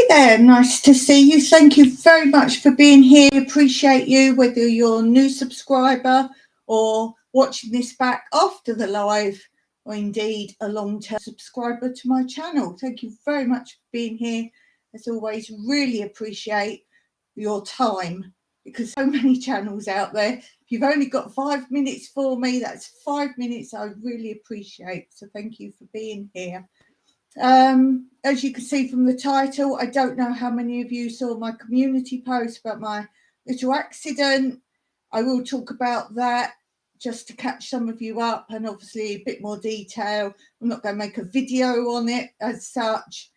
there, nice to see you. Thank you very much for being here. Appreciate you, whether you're a new subscriber or watching this back after the live, or indeed a long-term subscriber to my channel. Thank you very much for being here. As always, really appreciate your time, because so many channels out there. If you've only got 5 minutes for me, that's 5 minutes I really appreciate. So thank you for being here. As you can see from the title, I don't know how many of you saw my community post about my little accident. I will talk about that just to catch some of you up, and obviously a bit more detail. I'm not going to make a video on it as such.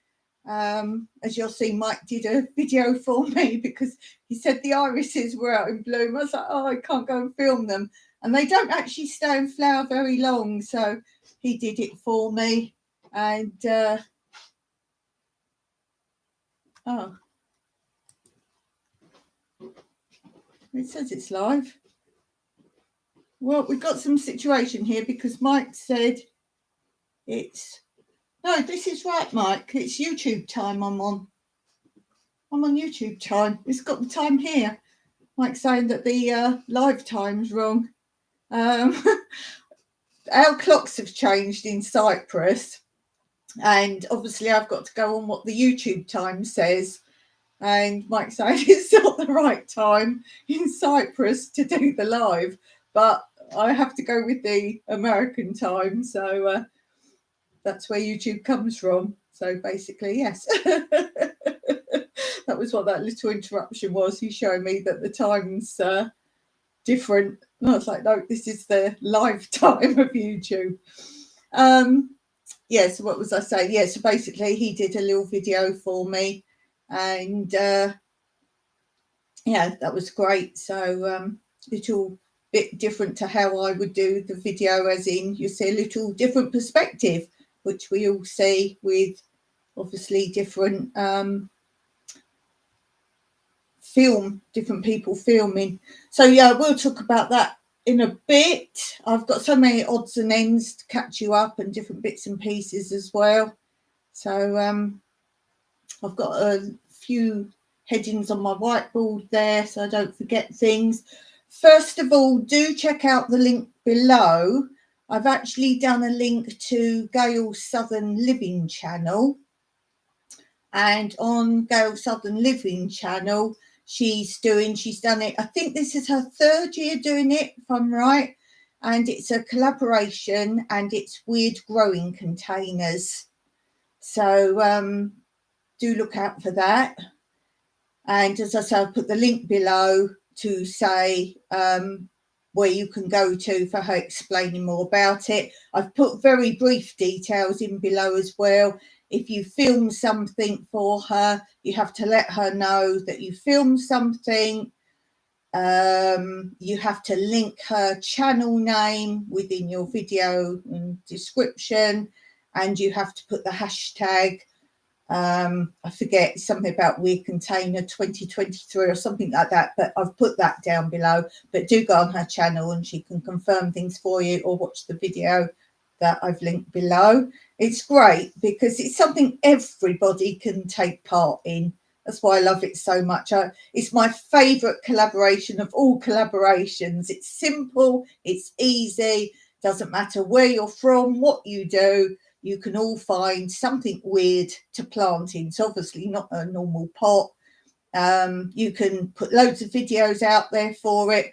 As you'll see, Mike did a video for me because he said the irises were out in bloom. I was like, oh, I can't go and film them. And they don't actually stay in flower very long. So he did it for me. And oh, it says it's live. Well, we've got some situation here because Mike said it's no, this is right, Mike. It's YouTube time. I'm on YouTube time. It's got the time here. Mike's saying that the live time's wrong. Our clocks have changed in Cyprus. And obviously I've got to go on what the YouTube time says. And Mike said it's not the right time in Cyprus to do the live. But I have to go with the American time. So that's where YouTube comes from. So basically, yes. That was what that little interruption was. He's showing me that the time's different. And I was like, no, this is the live time of YouTube. Yeah, so what was I saying? Yeah, so basically he did a little video for me, and yeah, that was great. So little bit different to how I would do the video, as in you see a little different perspective, which we all see with obviously different different people filming. So yeah, we'll talk about that in a bit. I've got so many odds and ends to catch you up, and different bits and pieces as well. So I've got a few headings on my whiteboard there so I don't forget things. First of all, do check out the link below. I've actually done a link to Gails Southern Living channel, and on Gails Southern Living channel she's done it. I think this is her 3rd year doing it, if I'm right. And it's a collaboration, and it's weird growing containers. So do look out for that. And as I said, I'll put the link below to say where you can go to for her explaining more about it. I've put very brief details in below as well. If you film something for her, you have to let her know that you filmed something. You have to link her channel name within your video and description, and you have to put the hashtag, I forget, something about Weird Container 2023 or something like that, but I've put that down below. But do go on her channel and she can confirm things for you, or watch the video that I've linked below. It's great because it's something everybody can take part in. That's why I love it so much. It's my favourite collaboration of all collaborations. It's simple, it's easy, doesn't matter where you're from, what you do, you can all find something weird to plant in. It's obviously not a normal pot. You can put loads of videos out there for it.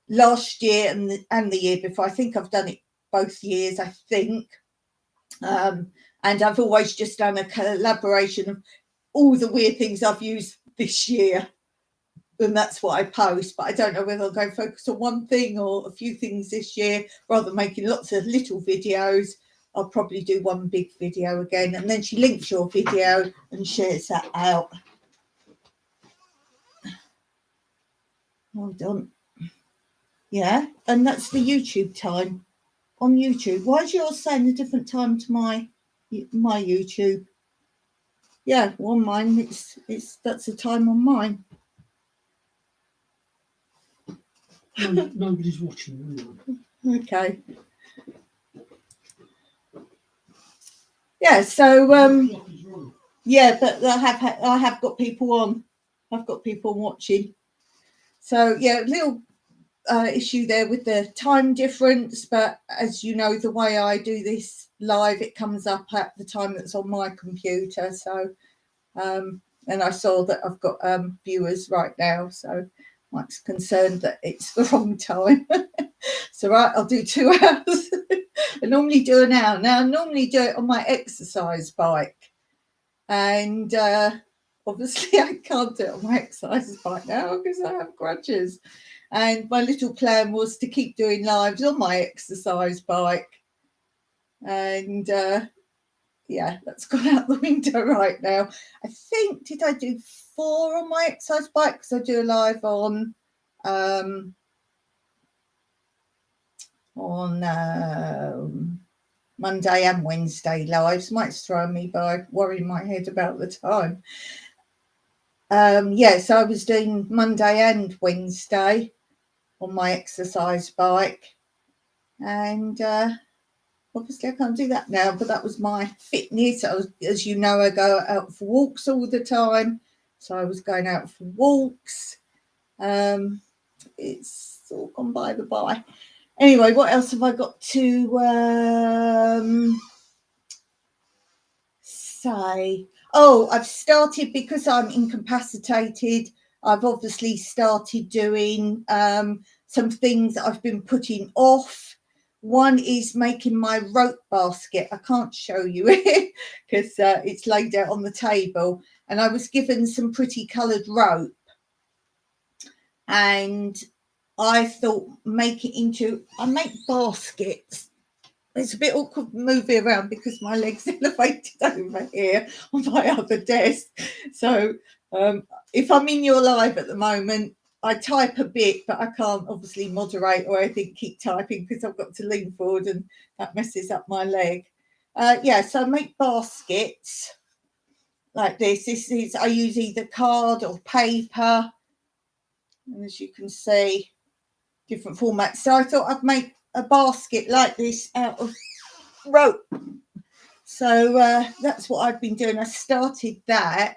Last year and the year before, I think I've done it both years, I think. And I've always just done a collaboration of all the weird things I've used this year, and that's what I post. But I don't know whether I'll go focus on one thing or a few things this year. Rather than making lots of little videos, I'll probably do one big video again. And then she links your video and shares that out. Hold on. Yeah, and that's the YouTube time on YouTube. Why is yours saying a different time to my YouTube? Yeah, on mine, that's the time on mine. Nobody's watching. Okay. Yeah, so Yeah, but I have got people on. I've got people watching. So yeah, little issue there with the time difference, but as you know, the way I do this live, it comes up at the time that's on my computer. So and I saw that I've got viewers right now, so Mike's concerned that it's the wrong time. So right, I'll do 2 hours. I normally do an hour. Now I normally do it on my exercise bike, and obviously I can't do it on my exercise bike now because I have crutches. And my little plan was to keep doing lives on my exercise bike. And yeah, that's gone out the window right now. I think, did I do 4 on my exercise bike? Because I do a live on Monday and Wednesday lives. Mike's throwing me by worrying my head about the time. Yeah, so I was doing Monday and Wednesday on my exercise bike, and obviously I can't do that now, but that was my fitness. As you know, I go out for walks all the time, so I was going out for walks. It's all gone by the by. Anyway, what else have I got to say? Oh, I've started, because I'm incapacitated, I've obviously started doing some things that I've been putting off. One is making my rope basket. I can't show you it because it's laid out on the table. And I was given some pretty coloured rope. And I thought, I make baskets. It's a bit awkward moving around because my leg's elevated over here on my other desk. So if I'm in your live at the moment, I type a bit, but I can't obviously moderate or anything, keep typing because I've got to lean forward and that messes up my leg. Yeah, so I make baskets like this. This is, I use either card or paper. And as you can see, different formats. So I thought I'd make a basket like this out of rope. So that's what I've been doing. I started that.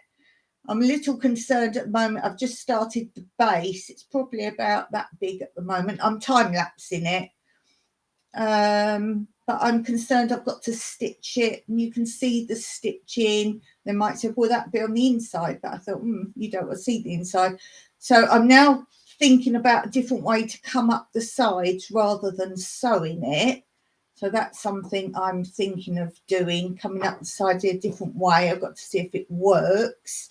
I'm a little concerned at the moment. I've just started the base. It's probably about that big at the moment. I'm time-lapsing it. But I'm concerned I've got to stitch it. And you can see the stitching. They might say, well, that'd be on the inside. But I thought, you don't want to see the inside. So I'm now thinking about a different way to come up the sides rather than sewing it. So that's something I'm thinking of doing, coming up the sides in a different way. I've got to see if it works.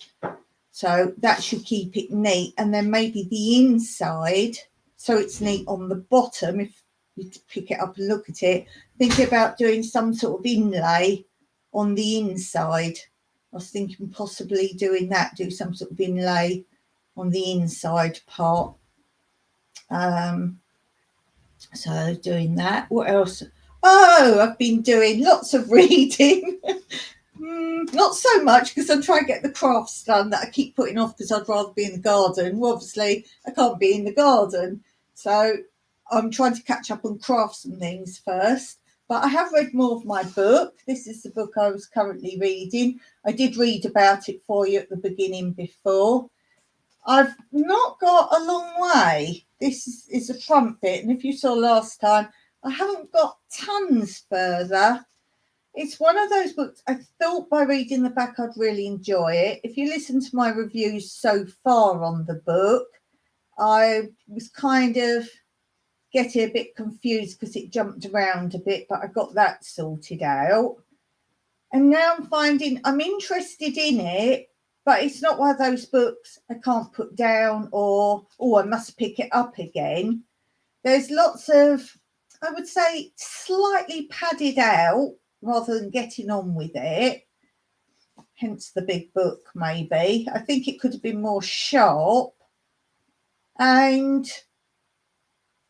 So that should keep it neat. And then maybe the inside, so it's neat on the bottom. If you pick it up and look at it, thinking about doing some sort of inlay on the inside. I was thinking possibly doing that, do some sort of inlay on the inside part. So doing that. What else? Oh, I've been doing lots of reading. Not so much because I'm trying to get the crafts done that I keep putting off because I'd rather be in the garden. Well, obviously, I can't be in the garden. So I'm trying to catch up on crafts and things first. But I have read more of my book. This is the book I was currently reading. I did read about it for you at the beginning before. I've not got a long way. This is the front bit. And if you saw last time, I haven't got tons further. It's one of those books I thought by reading the back I'd really enjoy it. If you listen to my reviews so far on the book, I was kind of getting a bit confused because it jumped around a bit, but I got that sorted out. And now I'm finding I'm interested in it, but it's not one of those books I can't put down or, oh, I must pick it up again. There's lots of, I would say, slightly padded out rather than getting on with it. Hence the big book, maybe. I think it could have been more sharp. And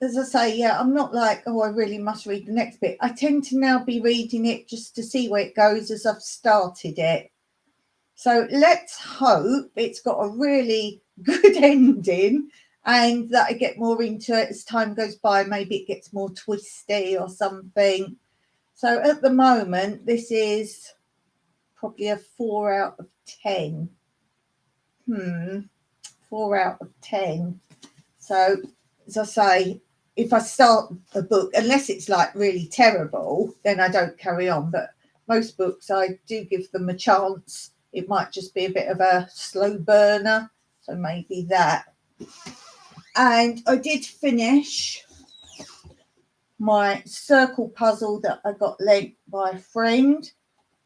as I say, yeah, I'm not like, oh, I really must read the next bit. I tend to now be reading it just to see where it goes as I've started it. So let's hope it's got a really good ending and that I get more into it as time goes by. Maybe it gets more twisty or something. So at the moment, this is probably a 4 out of 10. 4 out of 10. So, as I say, if I start a book, unless it's like really terrible, then I don't carry on. But most books, I do give them a chance. It might just be a bit of a slow burner. So maybe that. And I did finish my circle puzzle that I got lent by a friend.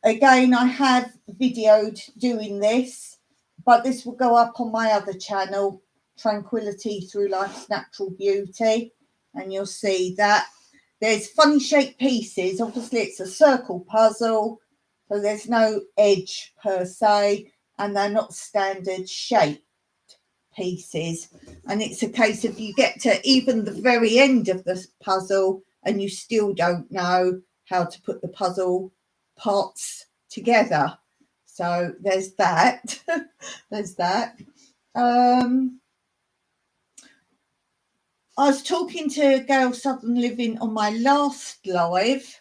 Again, I have videoed doing this, but this will go up on my other channel, Tranquility Through Life's Natural Beauty, and you'll see that there's funny shaped pieces. Obviously, it's a circle puzzle, so there's no edge per se, and they're not standard shaped pieces. And it's a case of you get to even the very end of the puzzle and you still don't know how to put the puzzle parts together. So there's that. There's that. I was talking to Gails Southern Living on my last live,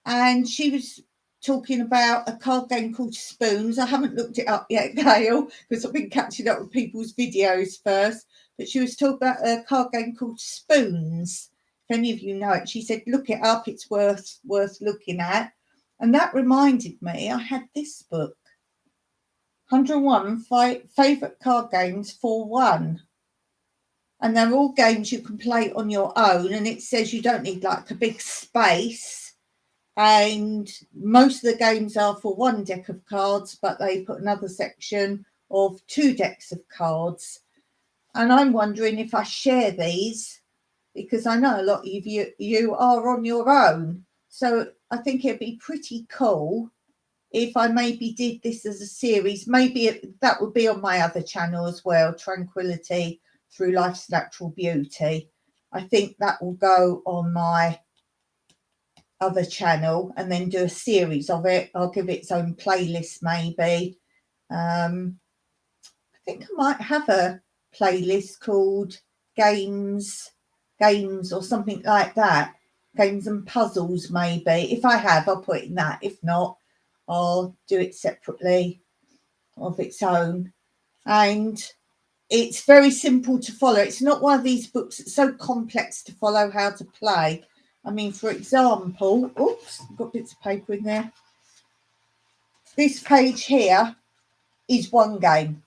and she was talking about a card game called Spoons. I haven't looked it up yet, Gail, because I've been catching up with people's videos first. But she was talking about a card game called Spoons. If any of you know it, she said, look it up. It's worth looking at. And that reminded me, I had this book, 101 Favourite Card Games for One. And they're all games you can play on your own. And it says you don't need like a big space. And most of the games are for one deck of cards, but they put another section of 2 decks of cards. And I'm wondering if I share these, because I know a lot of you are on your own. So I think it'd be pretty cool if I maybe did this as a series. Maybe that would be on my other channel as well, Tranquility Through Life's Natural Beauty. I think that will go on my other channel and then do a series of it. I'll give it its own playlist maybe. I think I might have a playlist called Games or something like that. Games and Puzzles maybe. If I have, I'll put it in that. If not, I'll do it separately of its own. And it's very simple to follow. It's not one of these books that's so complex to follow how to play. I mean, for example, oops, I've got bits of paper in there. This page here is one game.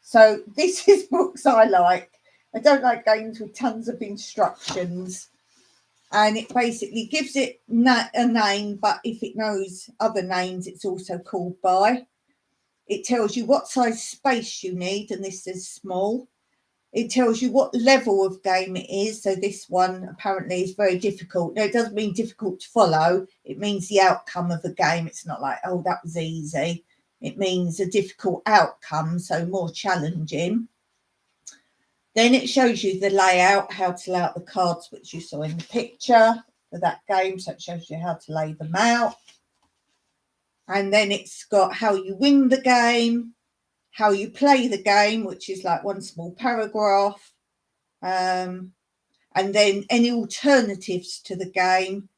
So this is books I like. I don't like games with tons of instructions. And it basically gives it a name, but if it knows other names, it's also called by. It tells you what size space you need, and this is small. It tells you what level of game it is. So this one apparently is very difficult. Now, it doesn't mean difficult to follow. It means the outcome of the game. It's not like, oh, that was easy. It means a difficult outcome, so more challenging. Then it shows you the layout, how to lay out the cards, which you saw in the picture for that game. So it shows you how to lay them out. And then it's got how you win the game, how you play the game, which is like one small paragraph. And then any alternatives to the game,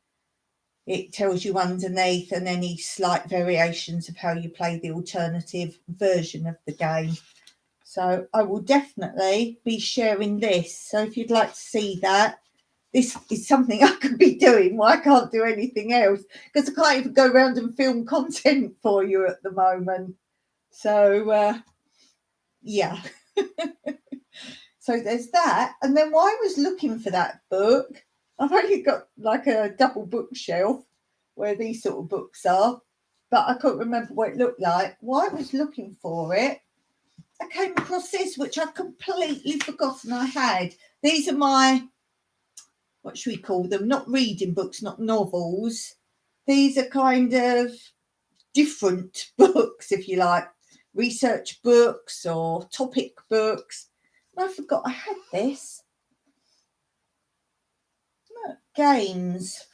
it tells you underneath, and any slight variations of how you play the alternative version of the game. So I will definitely be sharing this. So if you'd like to see that, this is something I could be doing. Why I can't do anything else? Because I can't even go around and film content for you at the moment. So, yeah. So there's that. And then while I was looking for that book, I've only got like a double bookshelf where these sort of books are, but I couldn't remember what it looked like. While I was looking for it, I came across this, which I've completely forgotten I had. These are my, what should we call them? Not reading books, not novels. These are kind of different books, if you like, research books or topic books. And I forgot I had this. Look, games.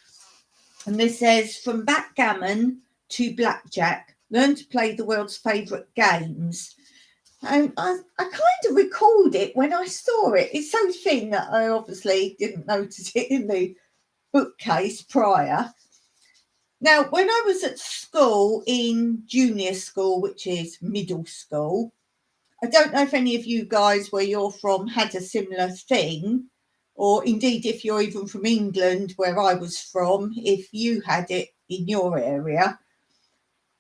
And this says, from backgammon to blackjack, learn to play the world's favourite games. And I kind of recalled it when I saw it. It's so thin that I obviously didn't notice it in the bookcase prior. Now, when I was at school, in junior school, which is middle school, I don't know if any of you guys where you're from had a similar thing, or indeed if you're even from England, where I was from, if you had it in your area.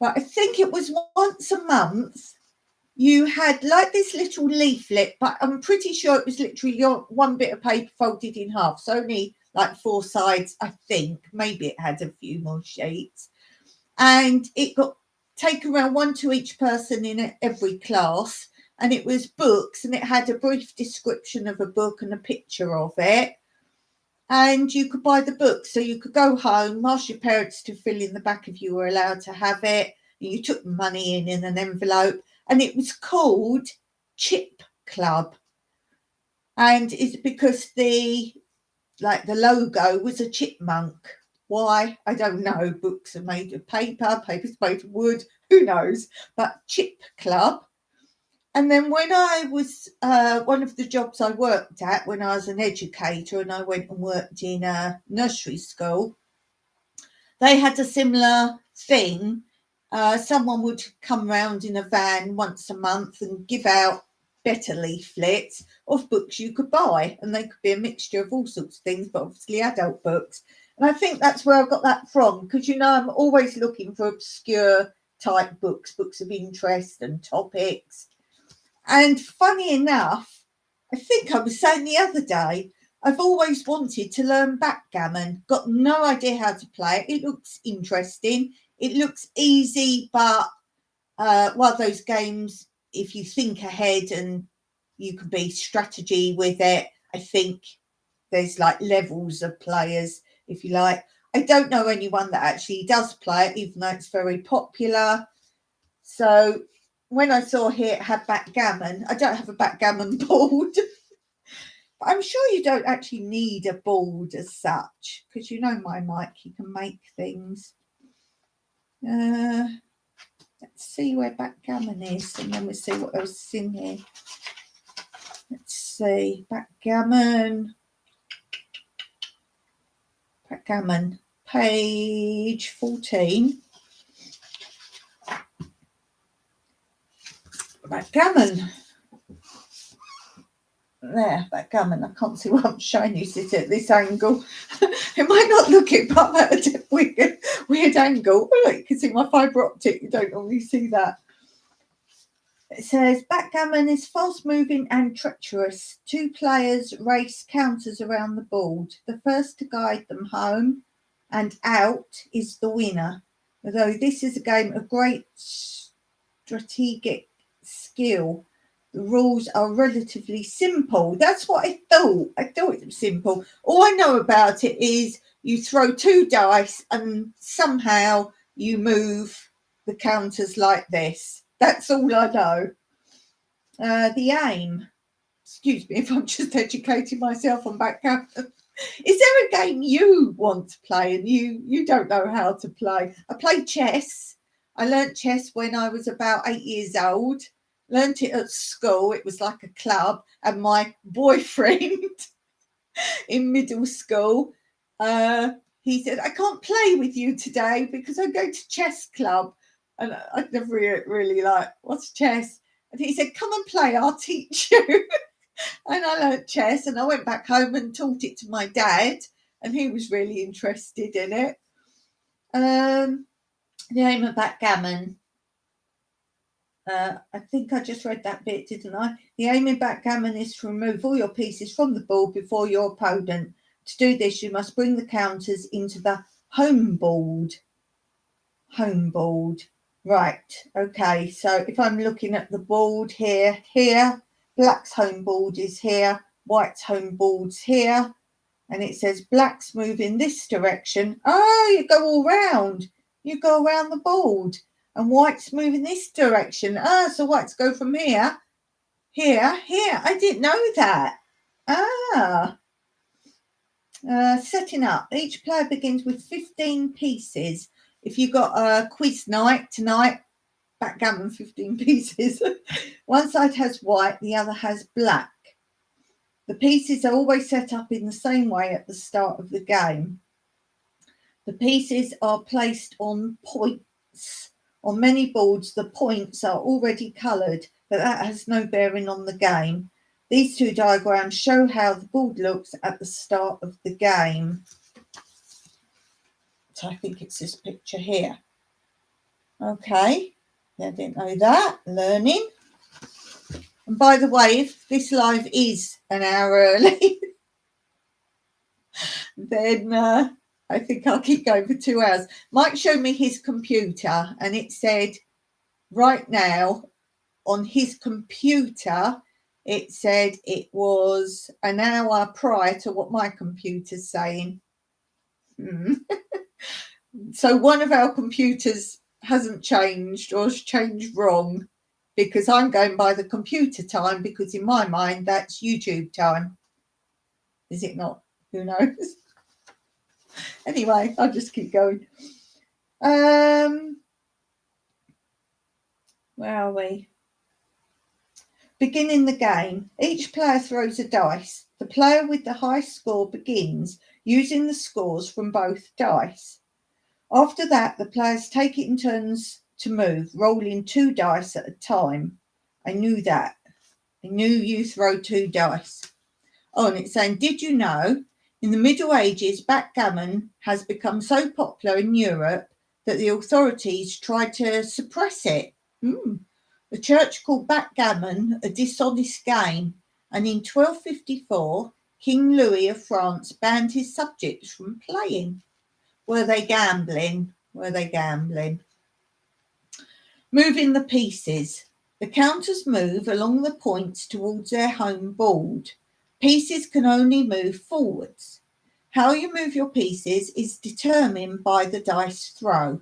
But I think it was once a month you had like this little leaflet, but I'm pretty sure it was literally one bit of paper folded in half. So only like 4 sides, I think. Maybe it had a few more sheets. And it got taken around, one to each person in every class. And it was books, and it had a brief description of a book and a picture of it. And you could buy the book. So you could go home, ask your parents to fill in the back if you were allowed to have it. You took the money in an envelope. And it was called Chip Club. And it's because the logo was a chipmunk. Why? I don't know. Books are made of paper, paper's made of wood, who knows? But Chip Club. And then when I was, one of the jobs I worked at when I was an educator, and I went and worked in a nursery school, they had a similar thing. Someone would come round in a van once a month and give out better leaflets of books you could buy, and they could be a mixture of all sorts of things, but obviously adult books. And I think that's where I got that from, because I'm always looking for obscure type books of interest and topics. And funny enough, I think I was saying the other day, I've always wanted to learn backgammon. Got no idea how to play it. It looks interesting. It looks easy, but one of those games, if you think ahead and you can be strategy with it, I think there's like levels of players, if you like. I don't know anyone that actually does play it, even though it's very popular. So when I saw here it had backgammon, I don't have a backgammon board. But I'm sure you don't actually need a board as such, because my Mike, he can make things. Let's see where backgammon is, and then we'll see what else is in here. Let's see, backgammon, page 14. Backgammon. There, backgammon. I can't see what I'm showing you. Sit at this angle. It might not look it, but at a weird angle. Oh, look, you can see my fibre optic. You don't normally see that. It says backgammon is fast moving and treacherous. 2 players race counters around the board. The first to guide them home and out is the winner. Although this is a game of great strategic skill, the rules are relatively simple. That's what I thought. I thought it was simple. All I know about it is you throw 2 dice and somehow you move the counters like this. That's all I know. The aim. Excuse me if I'm just educating myself on backgammon. Is there a game you want to play and you don't know how to play? I play chess. I learnt chess when I was about 8 years old. Learnt it at school. It was like a club. And my boyfriend in middle school, he said, I can't play with you today because I go to chess club. And I'd never really like, what's chess? And he said, come and play, I'll teach you. And I learnt chess, and I went back home and taught it to my dad, and he was really interested in it. The aim of backgammon. I think I just read that bit, didn't I? The aim in backgammon is to remove all your pieces from the board before your opponent. To do this, you must bring the counters into the home board. Home board. Right. Okay. So if I'm looking at the board here, black's home board is here, white's home board's here, and it says black's move in this direction. Oh, you go all round. You go around the board. And white's moving this direction. So white's go from here. I didn't know that. Setting up. Each player begins with 15 pieces. If you've got a quiz night tonight, backgammon 15 pieces. One side has white, the other has black. The pieces are always set up in the same way at the start of the game. The pieces are placed on points. On many boards, the points are already coloured, but that has no bearing on the game. These two diagrams show how the board looks at the start of the game. So I think it's this picture here. Okay, I didn't know that. Learning. And by the way, if this live is an hour early, then I think I'll keep going for 2 hours. Mike showed me his computer and it said right now on his computer, it said it was an hour prior to what my computer's saying. So one of our computers hasn't changed or has changed wrong, because I'm going by the computer time, because in my mind that's YouTube time. Is it not? Who knows? Anyway, I'll just keep going. Where are we? Beginning the game. Each player throws a dice. The player with the highest score begins using the scores from both dice. After that, the players take it in turns to move, rolling 2 dice at a time. I knew that. I knew you throw 2 dice. Oh, and it's saying, did you know in the Middle Ages, backgammon has become so popular in Europe that the authorities tried to suppress it? The church called backgammon a dishonest game, and in 1254, King Louis of France banned his subjects from playing. Were they gambling? Were they gambling? Moving the pieces. The counters move along the points towards their home board. Pieces can only move forwards. How you move your pieces is determined by the dice throw.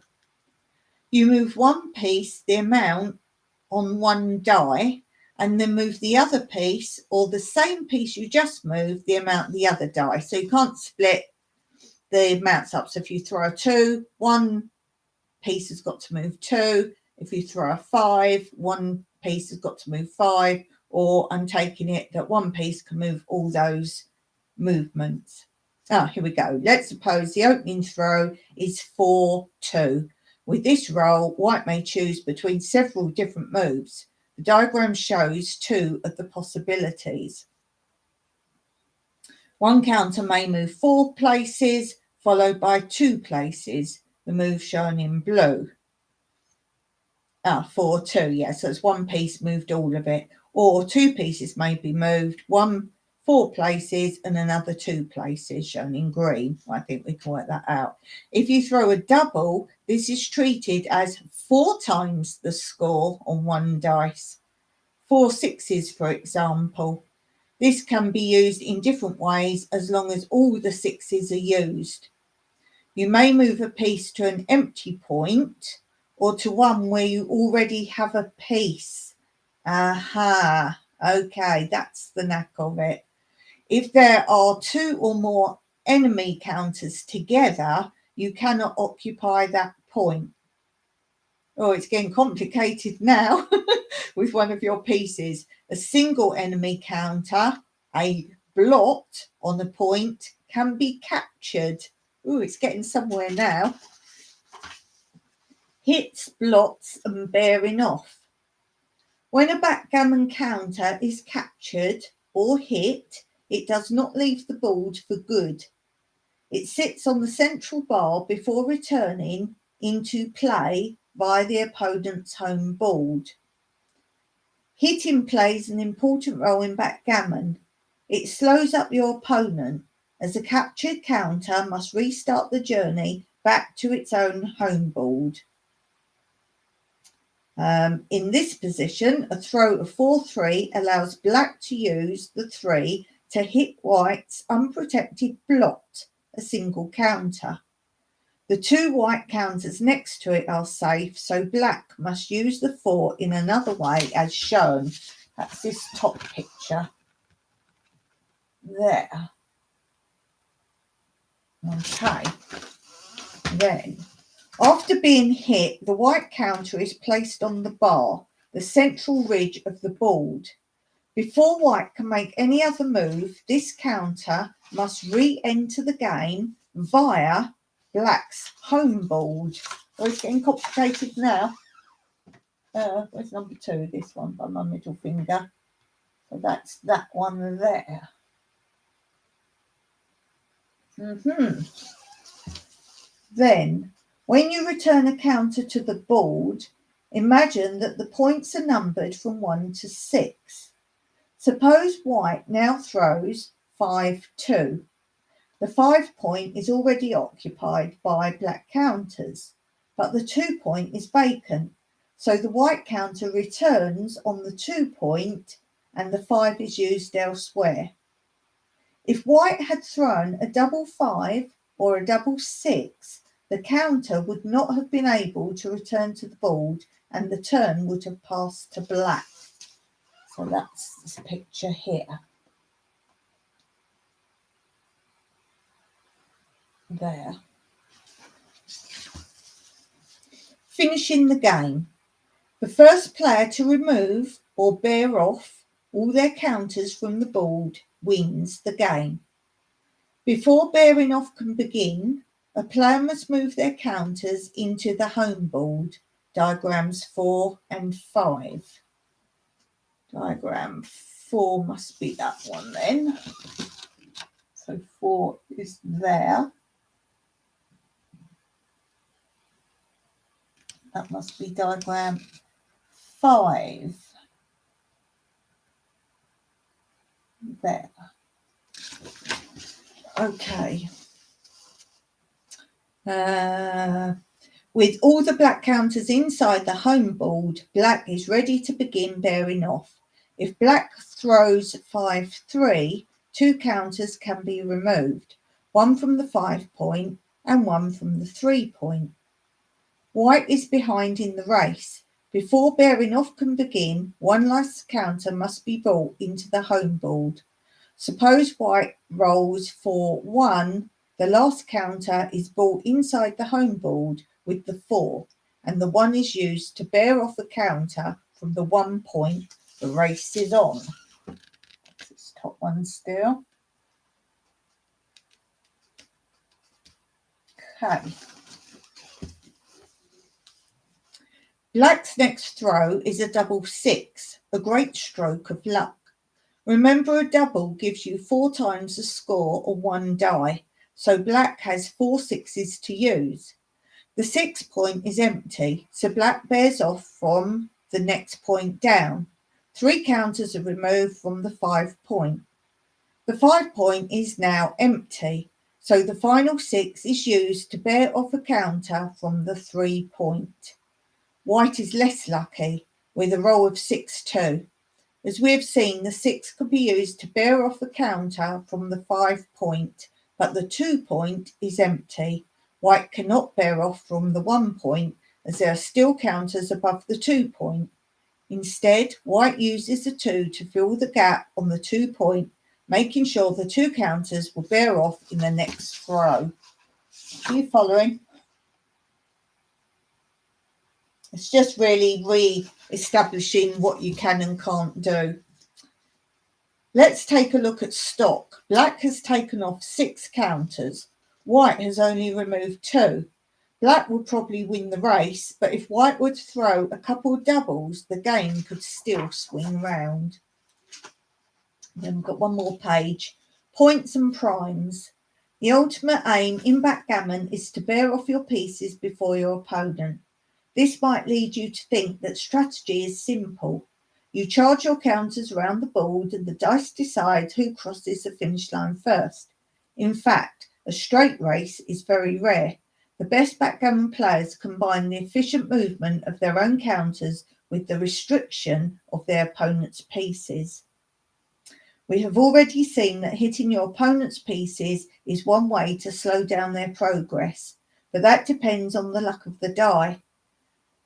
You move one piece, the amount on one die, and then move the other piece, or the same piece you just moved, the amount the other die. So you can't split the amounts up. So if you throw a 2, one piece has got to move 2. If you throw a 5, one piece has got to move 5, or I'm taking it that one piece can move all those movements. Here we go. Let's suppose the opening throw is 4-2. With this roll, white may choose between several different moves. The diagram shows 2 of the possibilities. One counter may move 4 places, followed by 2 places, the move shown in blue. 4-2, yeah, so it's one piece moved all of it. Or 2 pieces may be moved, one 4 places and another 2 places, shown in green. I think we can work that out. If you throw a double, this is treated as 4 times the score on one dice. 4 6s, for example. This can be used in different ways as long as all the 6s are used. You may move a piece to an empty point or to one where you already have a piece. Aha, okay, that's the knack of it. If there are 2 or more enemy counters together, you cannot occupy that point. Oh, it's getting complicated now with one of your pieces. A single enemy counter, a blot on a point, can be captured. Oh, it's getting somewhere now. Hits, blots, and bearing off. When a backgammon counter is captured or hit, it does not leave the board for good. It sits on the central bar before returning into play via the opponent's home board. Hitting plays an important role in backgammon. It slows up your opponent, as a captured counter must restart the journey back to its own home board. In this position, a throw of 4-3 allows black to use the 3 to hit white's unprotected blot, a single counter. The 2 white counters next to it are safe, so black must use the 4 in another way as shown. That's this top picture. There. Okay. Then, after being hit, the white counter is placed on the bar, the central ridge of the board. Before white can make any other move, this counter must re-enter the game via Black's home board. Oh, it's getting complicated now. Where's number 2? This one by my middle finger. So that's that one there. Then, when you return a counter to the board, imagine that the points are numbered from 1 to 6. Suppose white now throws 5-2. The 5 point is already occupied by black counters, but the 2 point is vacant. So the white counter returns on the 2 point and the 5 is used elsewhere. If white had thrown a double 5 or a double 6, the counter would not have been able to return to the board and the turn would have passed to black. So that's this picture here. There. Finishing the game. The first player to remove or bear off all their counters from the board wins the game. Before bearing off can begin, a player must move their counters into the home board, diagrams 4 and 5. Diagram 4 must be that one then. So 4 is there. That must be diagram 5. There. Okay. With all the black counters inside the home board, black is ready to begin bearing off. If black throws 5-3, 2 counters can be removed, one from the 5 point and one from the 3 point. White is behind in the race. Before bearing off can begin, one last counter must be brought into the home board. Suppose white rolls for 1, the last counter is brought inside the home board with the 4, and the 1 is used to bear off a counter from the 1 point the race is on. That's this top one still. Okay. Black's next throw is a double 6, a great stroke of luck. Remember, a double gives you 4 times the score on 1 die, so black has 4 6s to use. The 6 point is empty, so black bears off from the next point down. 3 counters are removed from the 5 point. The 5 point is now empty, so the final 6 is used to bear off a counter from the 3 point. White is less lucky with a roll of 6-2. As we have seen, the 6 could be used to bear off a counter from the 5 point, but the 2 point is empty. White cannot bear off from the 1 point as there are still counters above the 2 point. Instead, white uses the 2 to fill the gap on the 2 point, making sure the 2 counters will bear off in the next throw. Are you following? It's just really re-establishing what you can and can't do. Let's take a look at stock. Black has taken off 6 counters. White has only removed 2. Black would probably win the race, but if white were to throw a couple of doubles, the game could still swing round. Then we've got one more page. Points and primes. The ultimate aim in backgammon is to bear off your pieces before your opponent. This might lead you to think that strategy is simple. You charge your counters around the board and the dice decides who crosses the finish line first. In fact, a straight race is very rare. The best backgammon players combine the efficient movement of their own counters with the restriction of their opponent's pieces. We have already seen that hitting your opponent's pieces is one way to slow down their progress, but that depends on the luck of the die.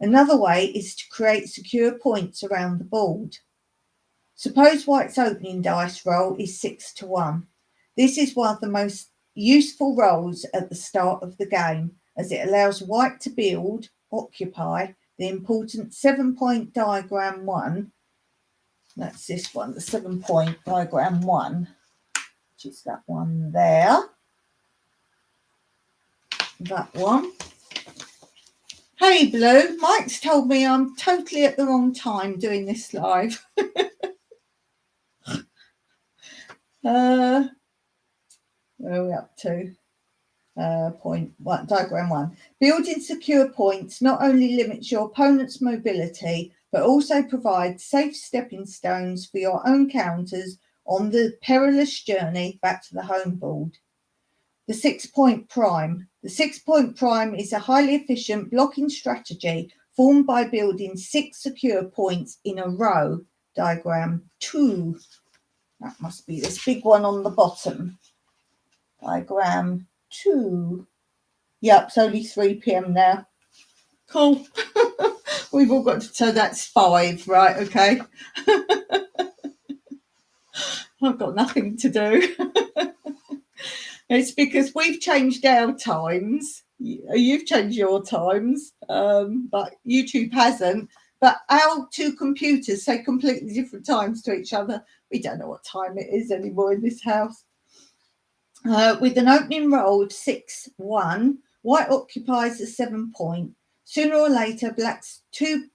Another way is to create secure points around the board. Suppose white's opening dice roll is 6-1. This is one of the most useful rolls at the start of the game, as it allows white to build, occupy, the important 7-point diagram 1. That's this one, the 7-point diagram 1, which is that one there. that one. Hey Blue, Mike's told me I'm totally at the wrong time doing this live. Where are we up to? Point one, diagram 1. Building secure points not only limits your opponent's mobility, but also provides safe stepping stones for your own counters on the perilous journey back to the home board. The 6-point prime. The 6-point prime is a highly efficient blocking strategy formed by building 6 secure points in a row. Diagram 2. That must be this big one on the bottom. Diagram 2. Yep, it's only 3 p.m. now. Cool. We've all got to, so that's 5, right? Okay. I've got nothing to do. It's because we've changed our times. You've changed your times, but YouTube hasn't. But our 2 computers say completely different times to each other. We don't know what time it is anymore in this house. With an opening roll of 6-1, white occupies the 7-point. Sooner or later, black's 2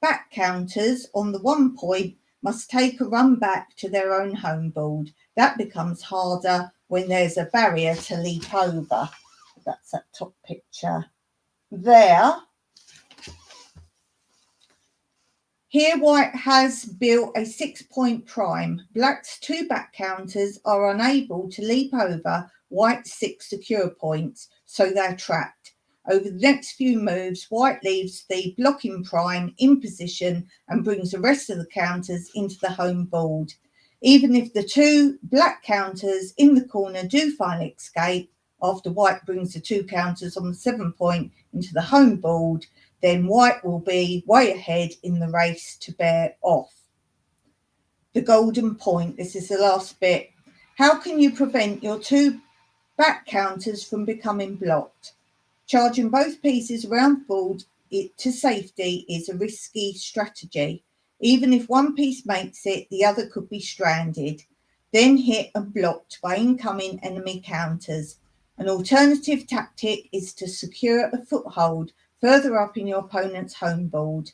back counters on the 1 point must take a run back to their own home board. That becomes harder when there's a barrier to leap over. That's that top picture there. Here, white has built a 6-point prime. Black's 2 back counters are unable to leap over white's 6 secure points, so they're trapped. Over the next few moves, white leaves the blocking prime in position and brings the rest of the counters into the home board. Even if the 2 black counters in the corner do finally escape, after white brings the 2 counters on the 7-point into the home board, then white will be way ahead in the race to bear off. The golden point. This is the last bit. How can you prevent your 2 back counters from becoming blocked? Charging both pieces around the board to safety is a risky strategy. Even if one piece makes it, the other could be stranded, then hit and blocked by incoming enemy counters. An alternative tactic is to secure a foothold further up in your opponent's home board.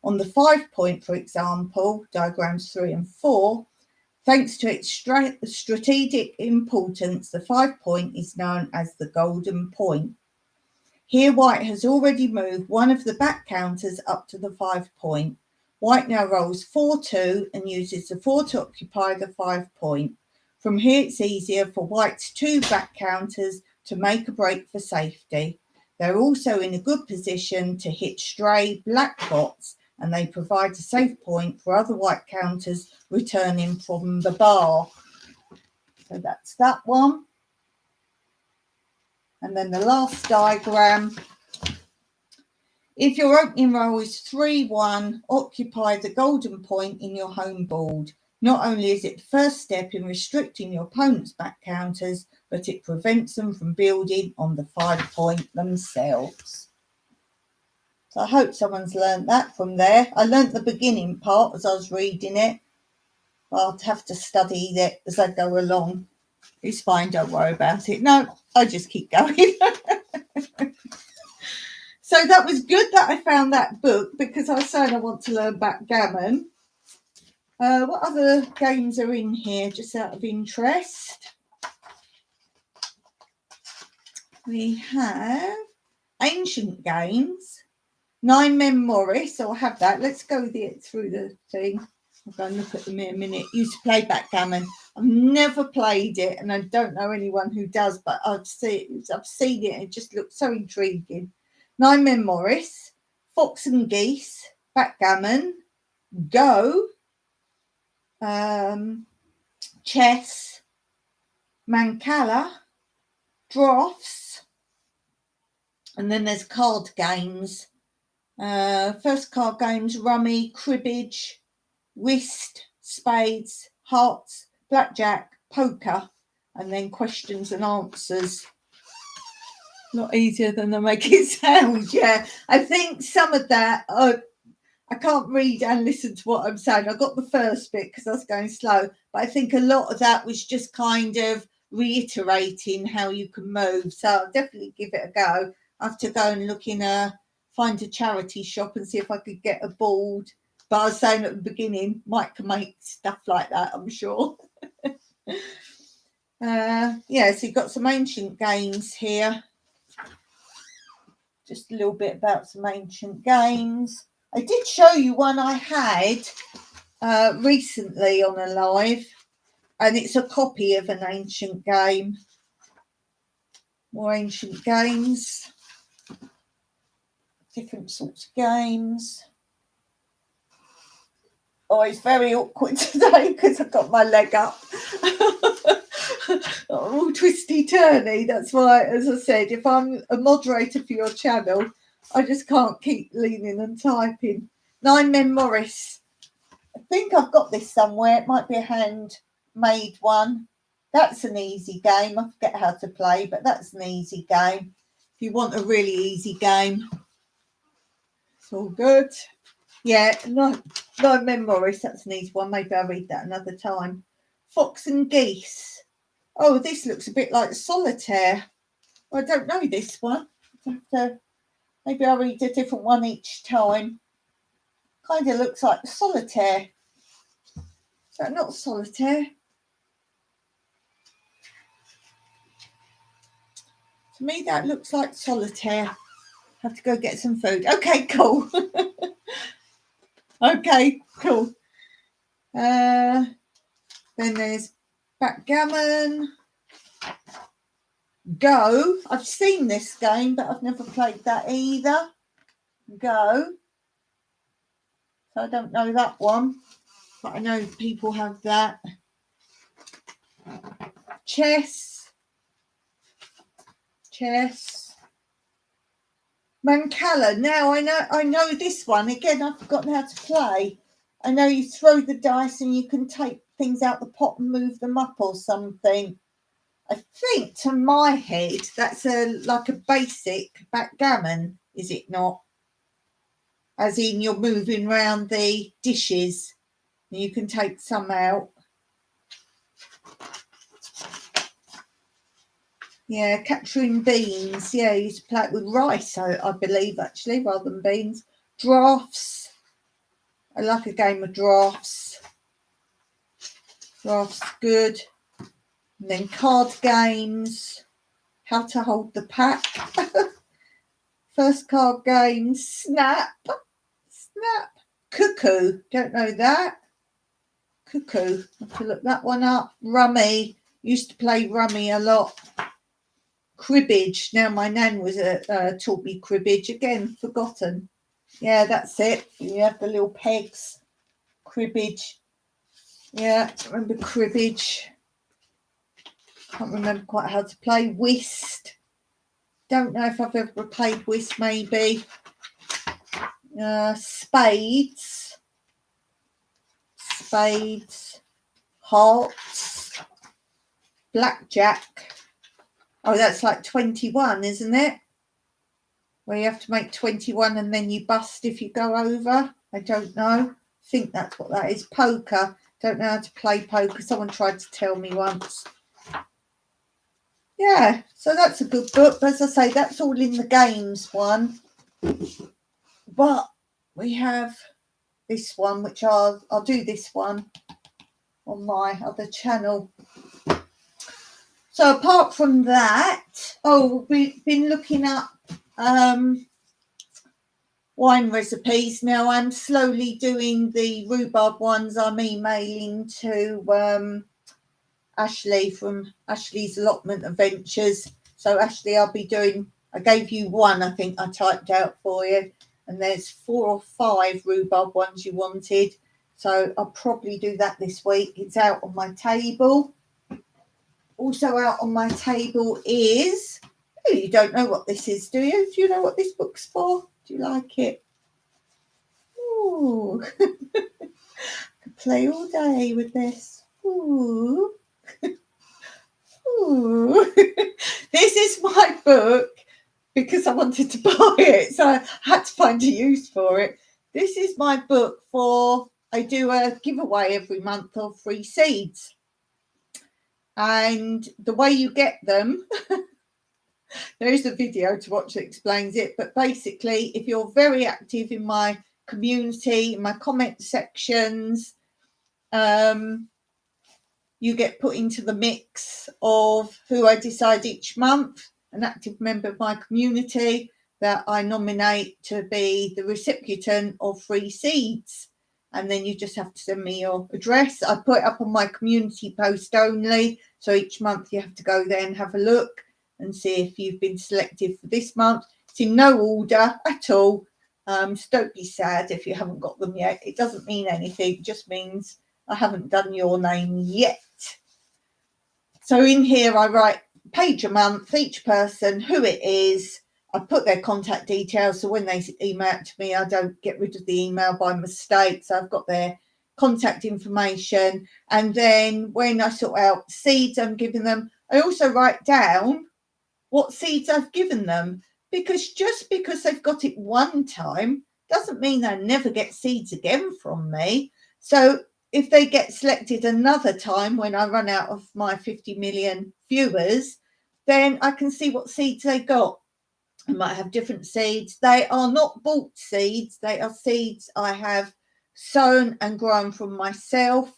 On the 5-point, for example, diagrams 3 and 4, thanks to its strategic importance, the 5-point is known as the golden point. Here, white has already moved one of the back counters up to the 5-point. White now rolls 4-2 and uses the 4 to occupy the 5-point. From here, it's easier for white's 2 back counters to make a break for safety. They're also in a good position to hit stray black dots, and they provide a safe point for other white counters returning from the bar. So that's that one. And then the last diagram. If your opening roll is 3-1, occupy the golden point in your home board. Not only is it the first step in restricting your opponent's back counters, but it prevents them from building on the 5-point themselves. So I hope someone's learned that from there. I learnt the beginning part as I was reading it. I'll have to study it as I go along. It's fine, don't worry about it. No, I just keep going. So that was good that I found that book, because I was saying I want to learn backgammon. What other games are in here, just out of interest? We have ancient games. 9 Men Morris, I'll have that. Let's go through the thing. I'll go and look at them in a minute. Used to play backgammon. I've never played it, and I don't know anyone who does, but I've seen it, and it just looks so intriguing. 9 Men Morris, Fox and Geese, backgammon, Go, chess, Mancala, drafts, and then there's card games. First card games, rummy, cribbage, whist, spades, hearts, blackjack, poker, and then questions and answers. A lot easier than they make it sound. Yeah, I think some of that, I can't read and listen to what I'm saying. I got the first bit because I was going slow, but I think a lot of that was just kind of reiterating how you can move. So I'll definitely give it a go. I have to go and look in find a charity shop and see if I could get a board. But I was saying at the beginning, Mike can make stuff like that, I'm sure. Yeah, so you've got some ancient games here. Just a little bit about some ancient games. I did show you one I had recently on a live, and it's a copy of an ancient game. More ancient games. Different sorts of games. Oh, it's very awkward today because I've got my leg up. All twisty turny. That's why, as I said, if I'm a moderator for your channel, I just can't keep leaning and typing. Nine Men Morris. I think I've got this somewhere. It might be a handmade one. That's an easy game. I forget how to play, but that's an easy game. If you want a really easy game, it's all good. Yeah, Nine Men Morris. That's an easy one. Maybe I'll read that another time. Fox and Geese. Oh, this looks a bit like Solitaire. I don't know this one. Maybe I'll read a different one each time. Kind of looks like Solitaire. Is that not Solitaire? To me, that looks like Solitaire. Have to go get some food. Okay, cool. Okay, cool. Then there's Backgammon. Go. I've seen this game, but I've never played that either. Go. So I don't know that one, but I know people have that. Chess. Mancala. Now I know this one. Again, I've forgotten how to play. I know you throw the dice and you can take things out the pot and move them up or something. I think, to my head, that's like a basic backgammon, is it not? As in, you're moving around the dishes and you can take some out. Yeah, capturing beans. Yeah, you used to play it with rice, I believe, actually, rather than beans. Drafts. I like a game of drafts. Drafts, good. And then card games. How to hold the pack. First card game. Snap. Cuckoo. Don't know that. Cuckoo. I have to look that one up. Rummy. Used to play rummy a lot. Cribbage. Now my nan was taught me cribbage. Again, forgotten. Yeah, that's it. You have the little pegs. Cribbage. Yeah, remember cribbage. Can't remember quite how to play. Whist. Don't know if I've ever played whist, maybe. Spades. Hearts. Blackjack. Oh, that's like 21, isn't it? Where you have to make 21 and then you bust if you go over. I don't know. I think that's what that is. Poker. Don't know how to play poker. Someone tried to tell me once. Yeah, so that's a good book. As I say, that's all in the games one. But we have this one, which I'll do this one on my other channel. So apart from that, we've been looking up wine recipes. Now I'm slowly doing the rhubarb ones. I'm emailing to Ashley from Ashley's Allotment Adventures. So Ashley, I gave you one, I think I typed out for you, and there's 4 or 5 rhubarb ones you wanted. So I'll probably do that this week. It's out on my table. Also out on my table is, you don't know what this is, do you? Do you know what this book's for? Do you like it? Ooh. I could play all day with this. Ooh. Ooh. This is my book because I wanted to buy it, so I had to find a use for it. This is my book I do a giveaway every month of free seeds. And the way you get them, there is a video to watch that explains it. But basically, if you're very active in my community, in my comment sections, you get put into the mix of who I decide each month, an active member of my community that I nominate to be the recipient of free seeds. And then you just have to send me your address. I put it up on my community post only. So each month you have to go there and have a look and see if you've been selected for this month. It's in no order at all. So don't be sad if you haven't got them yet. It doesn't mean anything. It just means I haven't done your name yet. So in here I write page a month, each person, who it is. I put their contact details, so when they email it to me, I don't get rid of the email by mistake. So I've got their contact information. And then when I sort out seeds I'm giving them, I also write down what seeds I've given them, because just because they've got it one time doesn't mean they'll never get seeds again from me. So if they get selected another time when I run out of my 50 million viewers, then I can see what seeds they got. I might have different seeds. They are not bought seeds. They are seeds I have sown and grown from myself,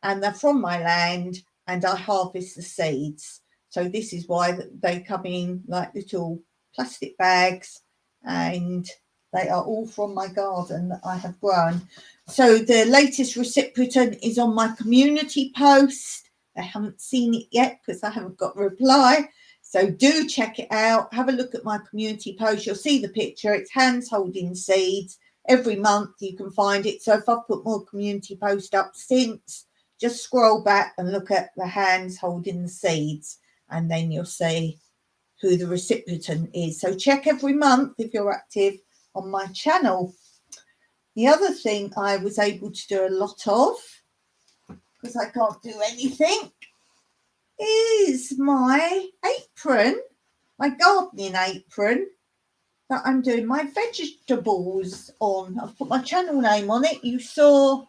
and they're from my land, and I harvest the seeds. So this is why they come in like little plastic bags, and they are all from my garden that I have grown. So the latest recipient is on my community post. They haven't seen it yet because I haven't got a reply. So do check it out. Have a look at my community post. You'll see the picture. It's hands holding seeds. Every month you can find it. So if I've put more community posts up since, just scroll back and look at the hands holding the seeds, and then you'll see who the recipient is. So check every month if you're active on my channel. The other thing I was able to do a lot of, because I can't do anything, is my apron, my gardening apron that I'm doing my vegetables on. I've put my channel name on it. You saw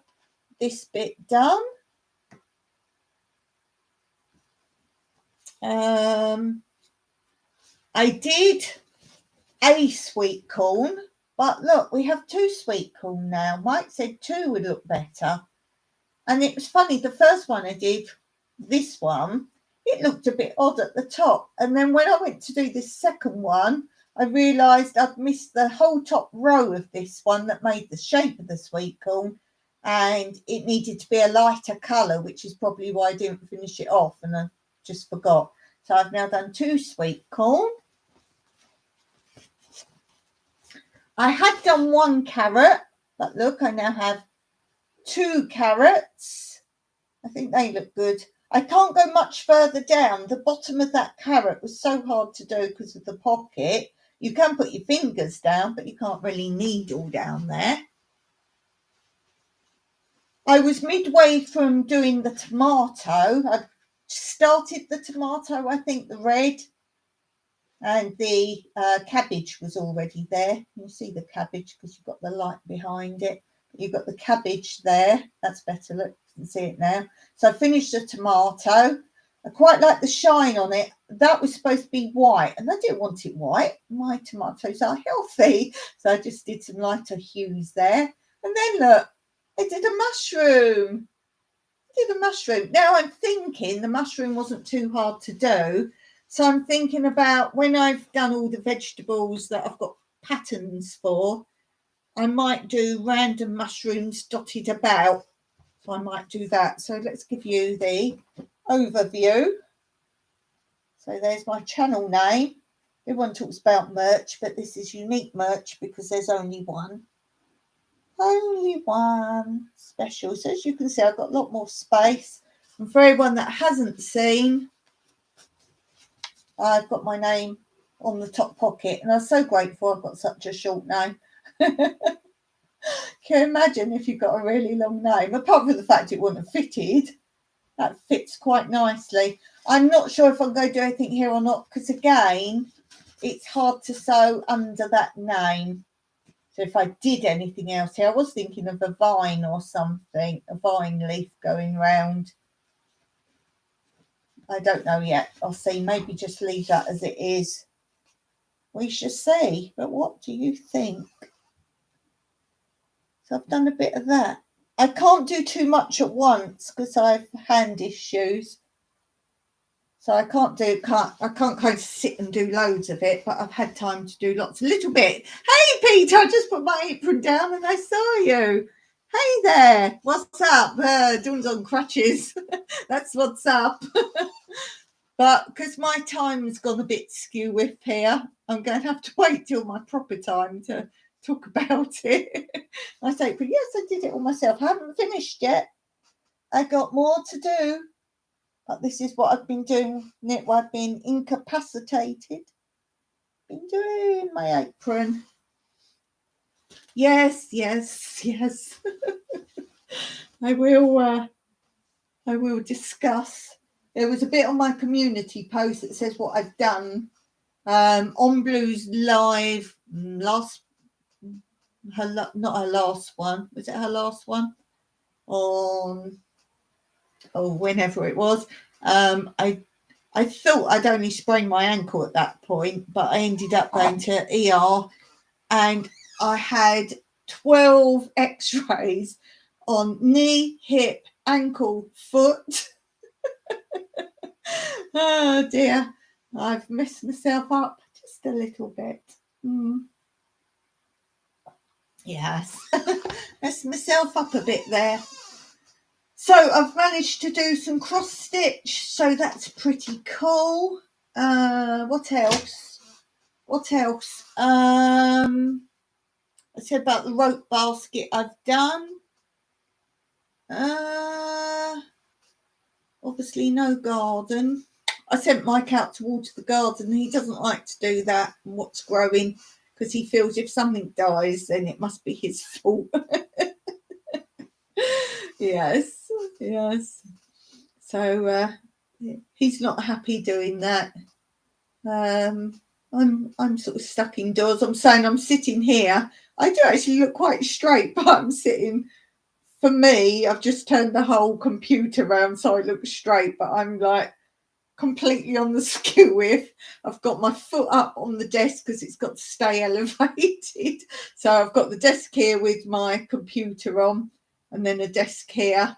this bit done. I did a sweet corn, but look, we have 2 sweet corn now. Mike said 2 would look better. And it was funny, the first one I did, this one, it looked a bit odd at the top. And then when I went to do this second one, I realised I'd missed the whole top row of this one that made the shape of the sweet corn. And it needed to be a lighter colour, which is probably why I didn't finish it off, and I just forgot. So I've now done 2 sweet corn. I had done 1 carrot, but look, I now have 2 carrots. I think they look good. I can't go much further down. The bottom of that carrot was so hard to do because of the pocket. You can put your fingers down, but you can't really needle down there. I was midway from doing the tomato. I started the tomato, I think the red, and the cabbage was already there. You'll see the cabbage because you've got the light behind it. You've got the cabbage there. That's better. Look, you can see it now. So I finished the tomato. I quite like the shine on it. That was supposed to be white, and I didn't want it white. My tomatoes are healthy. So I just did some lighter hues there. And then look, I did a mushroom. Now I'm thinking the mushroom wasn't too hard to do. So I'm thinking about when I've done all the vegetables that I've got patterns for, I might do random mushrooms dotted about. So I might do that. So let's give you the overview. So there's my channel name. Everyone talks about merch, but this is unique merch because there's only one. Only one special. So as you can see, I've got a lot more space. And for everyone that hasn't seen, I've got my name on the top pocket, and I'm so grateful I've got such a short name. Can you imagine if you've got a really long name? Apart from the fact it wouldn't have fitted, that fits quite nicely. I'm not sure if I'm going to do anything here or not, because again, it's hard to sew under that name. So if I did anything else here, I was thinking of a vine or something, a vine leaf going round. I don't know yet. I'll see. Maybe just leave that as it is. We shall see. But what do you think? So I've done a bit of that. I can't do too much at once because I have hand issues. So I can't kind of sit and do loads of it, but I've had time to do lots, a little bit. Hey, Peter, I just put my apron down and I saw you. Hey there, what's up? Dawn's on crutches. That's what's up. But because my time's gone a bit skew with here, I'm going to have to wait till my proper time to talk about it. I say, but yes, I did it all myself. I haven't finished yet. I got more to do. But this is what I've been doing. I've been incapacitated. Been doing my apron. Yes. I will discuss. There was a bit on my community post that says what I've done. On Blue's live not her last one. Was it her last one? On whenever it was. I thought I'd only sprained my ankle at that point, but I ended up going to ER and I had 12 x-rays on knee, hip, ankle, foot. Oh dear, I've messed myself up just a little bit. Yes, messed myself up a bit there. So I've managed to do some cross stitch, so that's pretty cool. What else? I said about the rope basket I've done. Obviously no garden. I sent Mike out to water the garden. He doesn't like to do that and what's growing because he feels if something dies, then it must be his fault. Yes. So he's not happy doing that. I'm sort of stuck indoors. I'm saying I'm sitting here. I do actually look quite straight, but I'm sitting. For me, I've just turned the whole computer around so I look straight, but I'm like completely on the skew with. I've got my foot up on the desk because it's got to stay elevated. So I've got the desk here with my computer on, and then a desk here,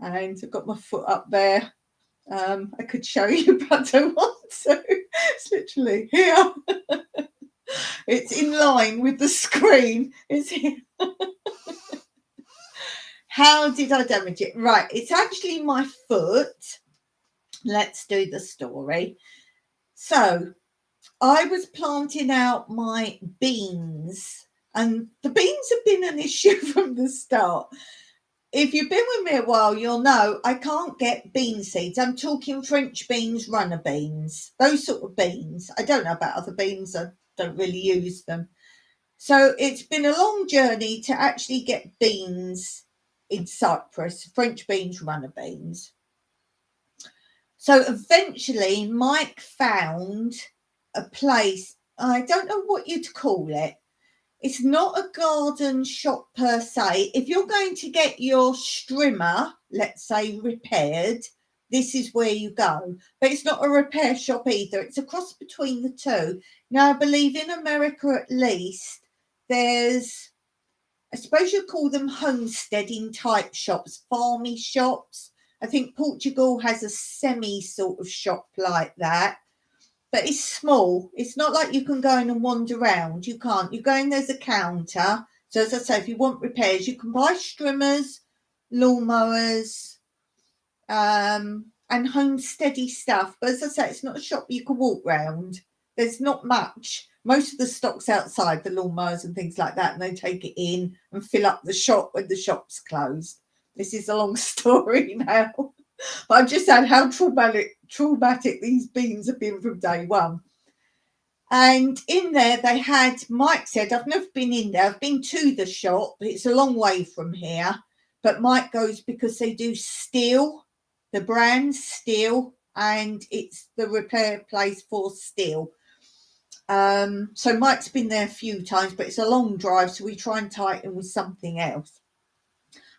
and I've got my foot up there. I could show you, but I don't want to. It's literally here. It's in line with the screen. It's here. How did I damage it? Right, it's actually my foot. Let's do the story. So I was planting out my beans, and the beans have been an issue from the start. If you've been with me a while, you'll know I can't get bean seeds. I'm talking French beans, runner beans, those sort of beans. I don't know about other beans. I don't really use them. So it's been a long journey to actually get beans in Cyprus, French beans, runner beans. So eventually Mike found a place, I don't know what you'd call it. It's not a garden shop per se. If you're going to get your strimmer, let's say, repaired, this is where you go. But it's not a repair shop either. It's a cross between the two. Now, I believe in America at least, there's, I suppose you call them homesteading type shops, farmy shops. I think Portugal has a semi sort of shop like that. But it's small. It's not like you can go in and wander around. You can't. You go in, there's a counter. So as I say, if you want repairs, you can buy strimmers, lawnmowers, and homesteady stuff. But as I say, it's not a shop you can walk round. There's not much. Most of the stock's outside, the lawnmowers and things like that, and they take it in and fill up the shop when the shop's closed. This is a long story now. But I've just said how traumatic these beans have been from day one. And in there they had, Mike said, I've never been in there. I've been to the shop. It's a long way from here. But Mike goes because they do steel, the brand steel, and it's the repair place for steel. So Mike's been there a few times, but it's a long drive. So we try and tie it in with something else.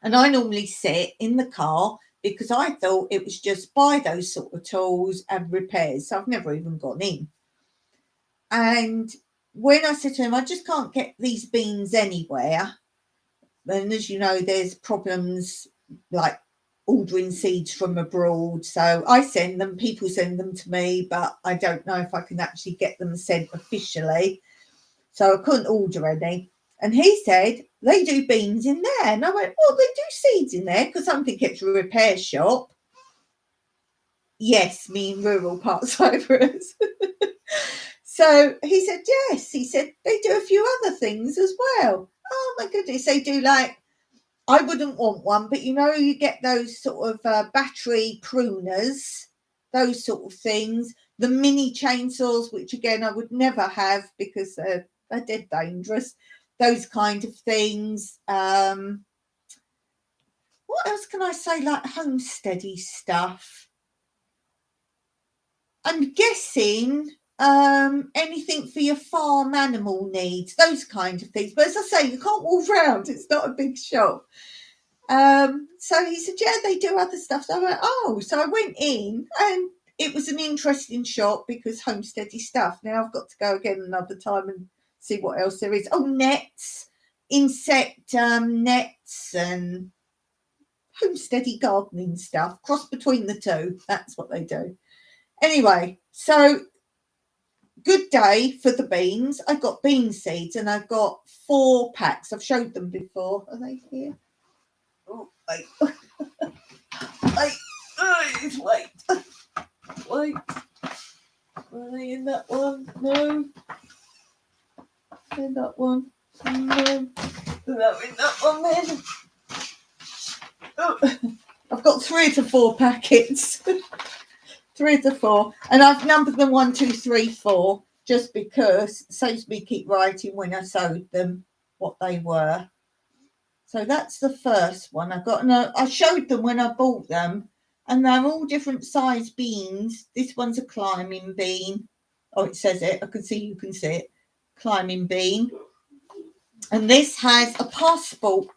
And I normally sit in the car because I thought it was just buy those sort of tools and repairs. So I've never even gone in. And when I said to him, I just can't get these beans anywhere. And as you know, there's problems like ordering seeds from abroad. So I send them, people send them to me, but I don't know if I can actually get them sent officially. So I couldn't order any. And he said, they do beans in there. And I went, well, they do seeds in there because I'm thinking it's a repair shop. Yes, me in rural parts of Cyprus. So he said, yes. He said, they do a few other things as well. Oh, my goodness. They do like, I wouldn't want one, but you know, you get those sort of battery pruners, those sort of things. The mini chainsaws, which again, I would never have because they're dead dangerous. Those kind of things. What else can I say? Like homesteady stuff. I'm guessing anything for your farm animal needs, those kind of things. But as I say, you can't walk around. It's not a big shop. So he said, yeah, they do other stuff. So I went, oh, so I went in and it was an interesting shop because homesteady stuff. Now I've got to go again another time and see what else there is. Oh, nets, insect nets and homesteady gardening stuff, cross between the two. That's what they do. Anyway, so good day for the beans. I got bean seeds and I've got 4 packs. I've showed them before. Are they here? Oh, wait. Wait. Are they in that one? No. In that one? No. No, in that one then. Oh. I've got 3 to 4 packets. 3 to 4. And I've numbered them 1, 2, 3, 4, just because it saves me keep writing when I sewed them what they were. So that's the first one I got. And I showed them when I bought them, and they're all different size beans. This one's a climbing bean. Oh, it says it. I can see, you can see it. Climbing bean. And this has a passport,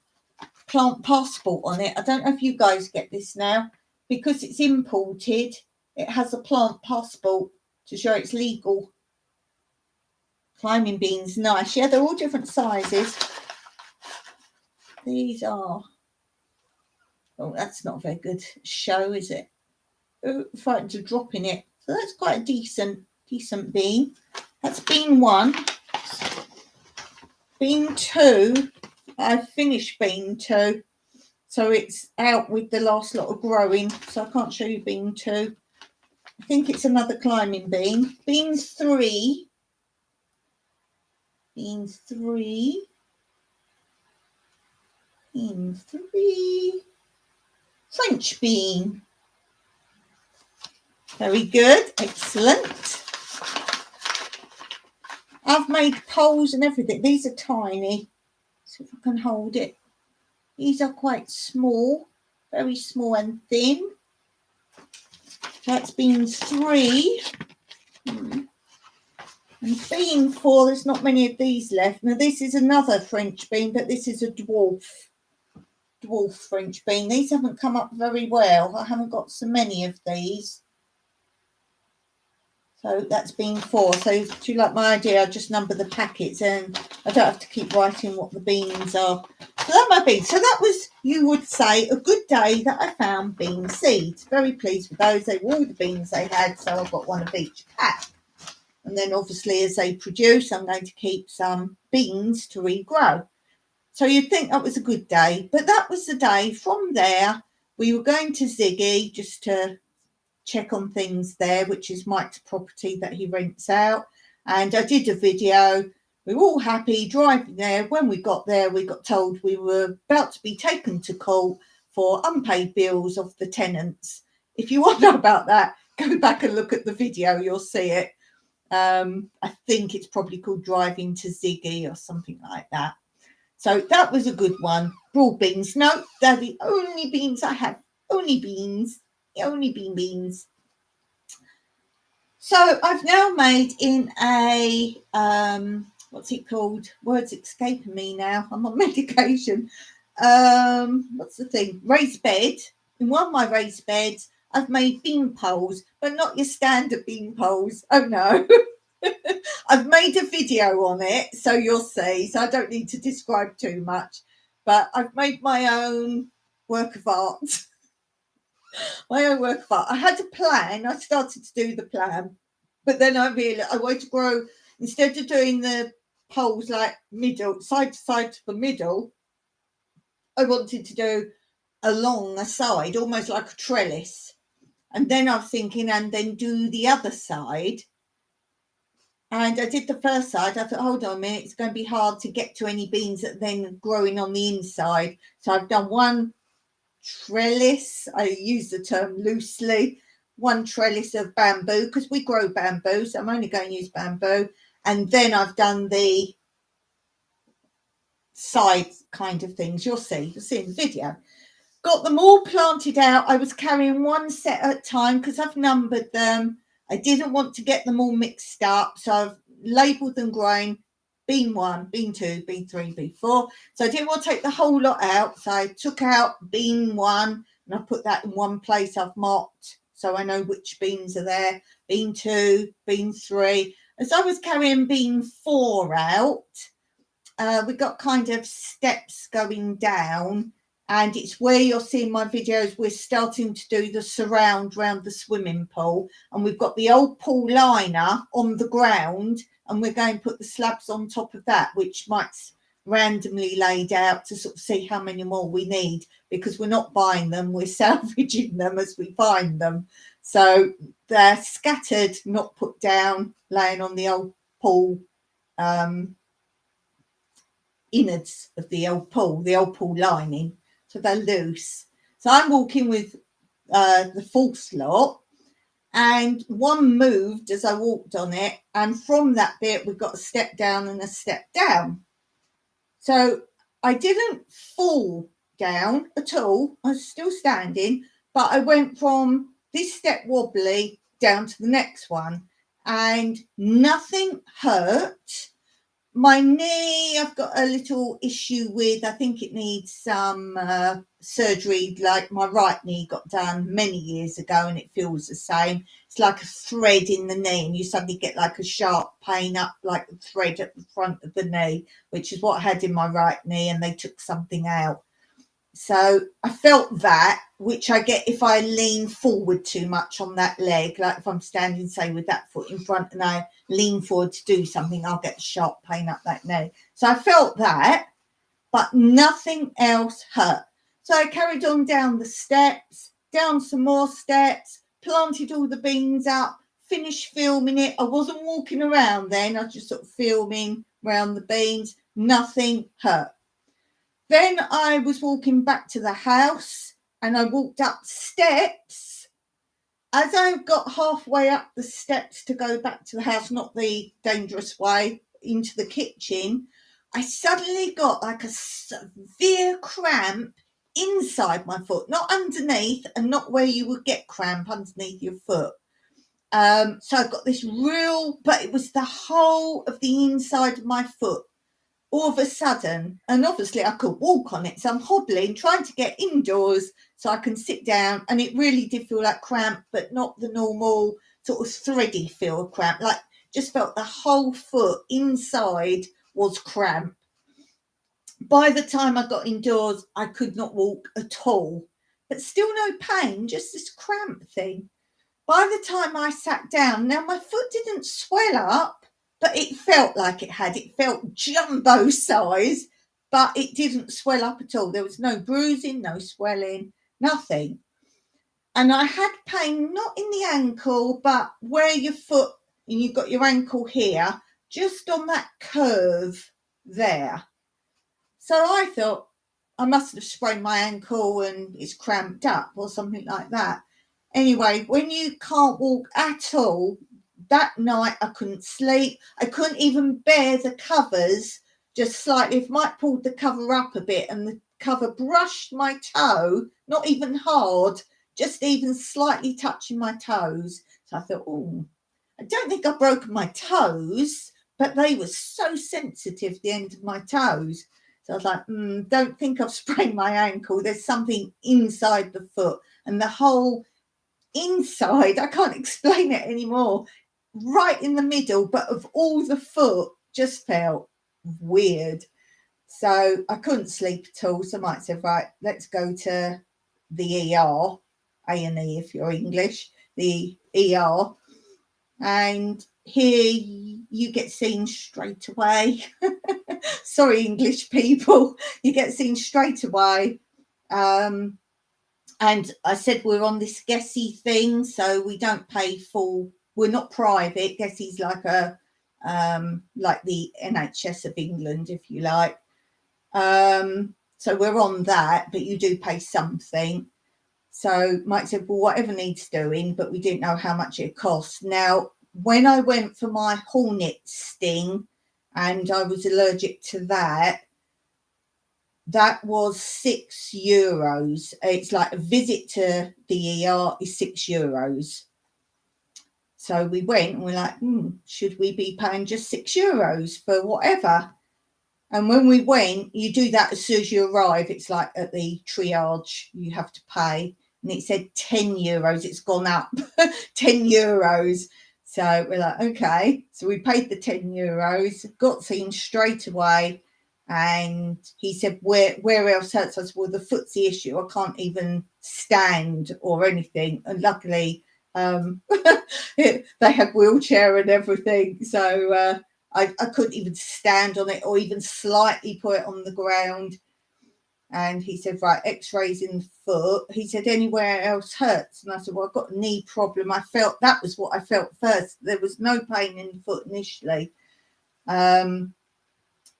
plant passport on it. I don't know if you guys get this now. Because it's imported, it has a plant passport to show it's legal. Climbing beans, nice. Yeah, they're all different sizes. These are, oh, that's not a very good show, is it? Oh, frightened to drop in it. So that's quite a decent bean. That's bean 1. Bean 2, I finished bean 2. So it's out with the last lot of growing. So I can't show you bean 2. I think it's another climbing bean. Bean 3. Bean 3. Bean 3. French bean. Very good. Excellent. I've made poles and everything. These are tiny. See if I can hold it. These are quite small. Very small and thin. That's bean 3. And bean 4, there's not many of these left. Now this is another French bean, but this is a dwarf French bean. These haven't come up very well. I haven't got so many of these. So that's bean 4. So do you like my idea? I just number the packets and I don't have to keep writing what the beans are. So that might be. So that was, you would say, a good day that I found bean seeds. Very pleased with those. They were all the beans they had, so I've got 1 of each pack. And then obviously as they produce, I'm going to keep some beans to regrow. So you'd think that was a good day. But that was the day. From there, we were going to Ziggy just to check on things there, which is Mike's property that he rents out. And I did a video. We were all happy driving there. When we got there, we got told we were about to be taken to court for unpaid bills of the tenants. If you want to know about that, go back and look at the video. You'll see it. I think it's probably called Driving to Ziggy or something like that. So that was a good one. Raw beans. No, they're the only beans I have. Only beans. Only beans. So I've now made in a, what's it called? Words escaping me now. I'm on medication. What's the thing? Raised bed. in one of my raised beds, I've made bean poles, but not your standard bean poles. Oh no. I've made a video on it, so you'll see. So I don't need to describe too much. But I've made my own work of art. My own work of art. I had a plan. I started to do the plan. But then I realised I wanted to grow, instead of doing the poles like middle, side to side to the middle, I wanted to do along a side, almost like a trellis. And then I was thinking, and then do the other side. And I did the first side. I thought, hold on a minute, it's going to be hard to get to any beans that are then growing on the inside. So I've done one trellis. I use the term loosely. One trellis of bamboo, because we grow bamboo, so I'm only going to use bamboo. And then I've done the side kind of things. You'll see in the video. Got them all planted out. I was carrying one set at a time because I've numbered them. I didn't want to get them all mixed up, so I've labelled them growing bean 1, bean 2, bean 3, bean 4. So I didn't want to take the whole lot out, so I took out bean 1 and I put that in one place. I've marked so I know which beans are there. Bean 2, bean 3. As I was carrying bean 4 out, we got kind of steps going down. And it's where you're seeing my videos, we're starting to do the surround around the swimming pool. And we've got the old pool liner on the ground. And we're going to put the slabs on top of that, which Mike's randomly laid out to sort of see how many more we need. Because we're not buying them, we're salvaging them as we find them. So they're scattered, not put down, laying on the old pool innards of the old pool lining. So they're loose. So I'm walking with the false lot, and one moved as I walked on it. And from that bit, we got a step down and a step down. So I didn't fall down at all. I was still standing, but I went from this step wobbly down to the next one, and nothing hurt. My knee, I've got a little issue with. I think it needs some surgery, like my right knee got done many years ago, and it feels the same. It's like a thread in the knee, and you suddenly get like a sharp pain up like a thread at the front of the knee, which is what I had in my right knee, and they took something out. So I felt that, which I get if I lean forward too much on that leg, like if I'm standing, say, with that foot in front and I lean forward to do something, I'll get a sharp pain up that knee. So I felt that, but nothing else hurt. So I carried on down the steps, down some more steps, planted all the beans up, finished filming it. I wasn't walking around then, I was just sort of filming around the beans. Nothing hurt. Then I was walking back to the house and I walked up steps. As I got halfway up the steps to go back to the house, not the dangerous way, into the kitchen, I suddenly got like a severe cramp inside my foot, not underneath and not where you would get cramp underneath your foot. So I got this but it was the whole of the inside of my foot. All of a sudden, and obviously I could walk on it, so I'm hobbling, trying to get indoors so I can sit down, and it really did feel like cramp, but not the normal sort of thready feel of cramp, like just felt the whole foot inside was cramp. By the time I got indoors, I could not walk at all, but still no pain, just this cramp thing. By the time I sat down, now my foot didn't swell up, but it felt like it had. It felt jumbo size, but it didn't swell up at all. There was no bruising, no swelling, nothing. And I had pain, not in the ankle, but where your foot, and you've got your ankle here, just on that curve there. So I thought I must have sprained my ankle and it's cramped up or something like that. Anyway, when you can't walk at all, that night I couldn't sleep. I couldn't even bear the covers just slightly. If Mike pulled the cover up a bit and the cover brushed my toe, not even hard, just even slightly touching my toes. So I thought, oh, I don't think I've broken my toes, but they were so sensitive, the end of my toes. So I was like, don't think I've sprained my ankle. There's something inside the foot, and the whole inside, I can't explain it anymore, right in the middle, but of all the foot, just felt weird. So I couldn't sleep at all. So Mike said, right, let's go to the ER, A&E if you're English, the ER. And here you get seen straight away. Sorry, English people, you get seen straight away. And I said, we're on this Gessie thing, so we don't pay full. We're not private. Gessie's like like the NHS of England, if you like. So we're on that, but you do pay something. So Mike said, well, whatever needs doing, but we didn't know how much it cost. Now, when I went for my hornet sting and I was allergic to that, that was €6. It's like a visit to the ER is €6. So we went and we're like, should we be paying just €6 for whatever? And when we went, you do that as soon as you arrive. It's like at the triage, you have to pay. And it said €10. It's gone up €10. So we're like, okay. So we paid the €10, got seen straight away. And he said, where else hurts? I said, well, the foot's the issue. I can't even stand or anything. And luckily, they had wheelchair and everything. So I couldn't even stand on it or even slightly put it on the ground. And he said, right, x-rays in the foot. He said, anywhere else hurts? And I said, well, I've got a knee problem. That was what I felt first. There was no pain in the foot initially.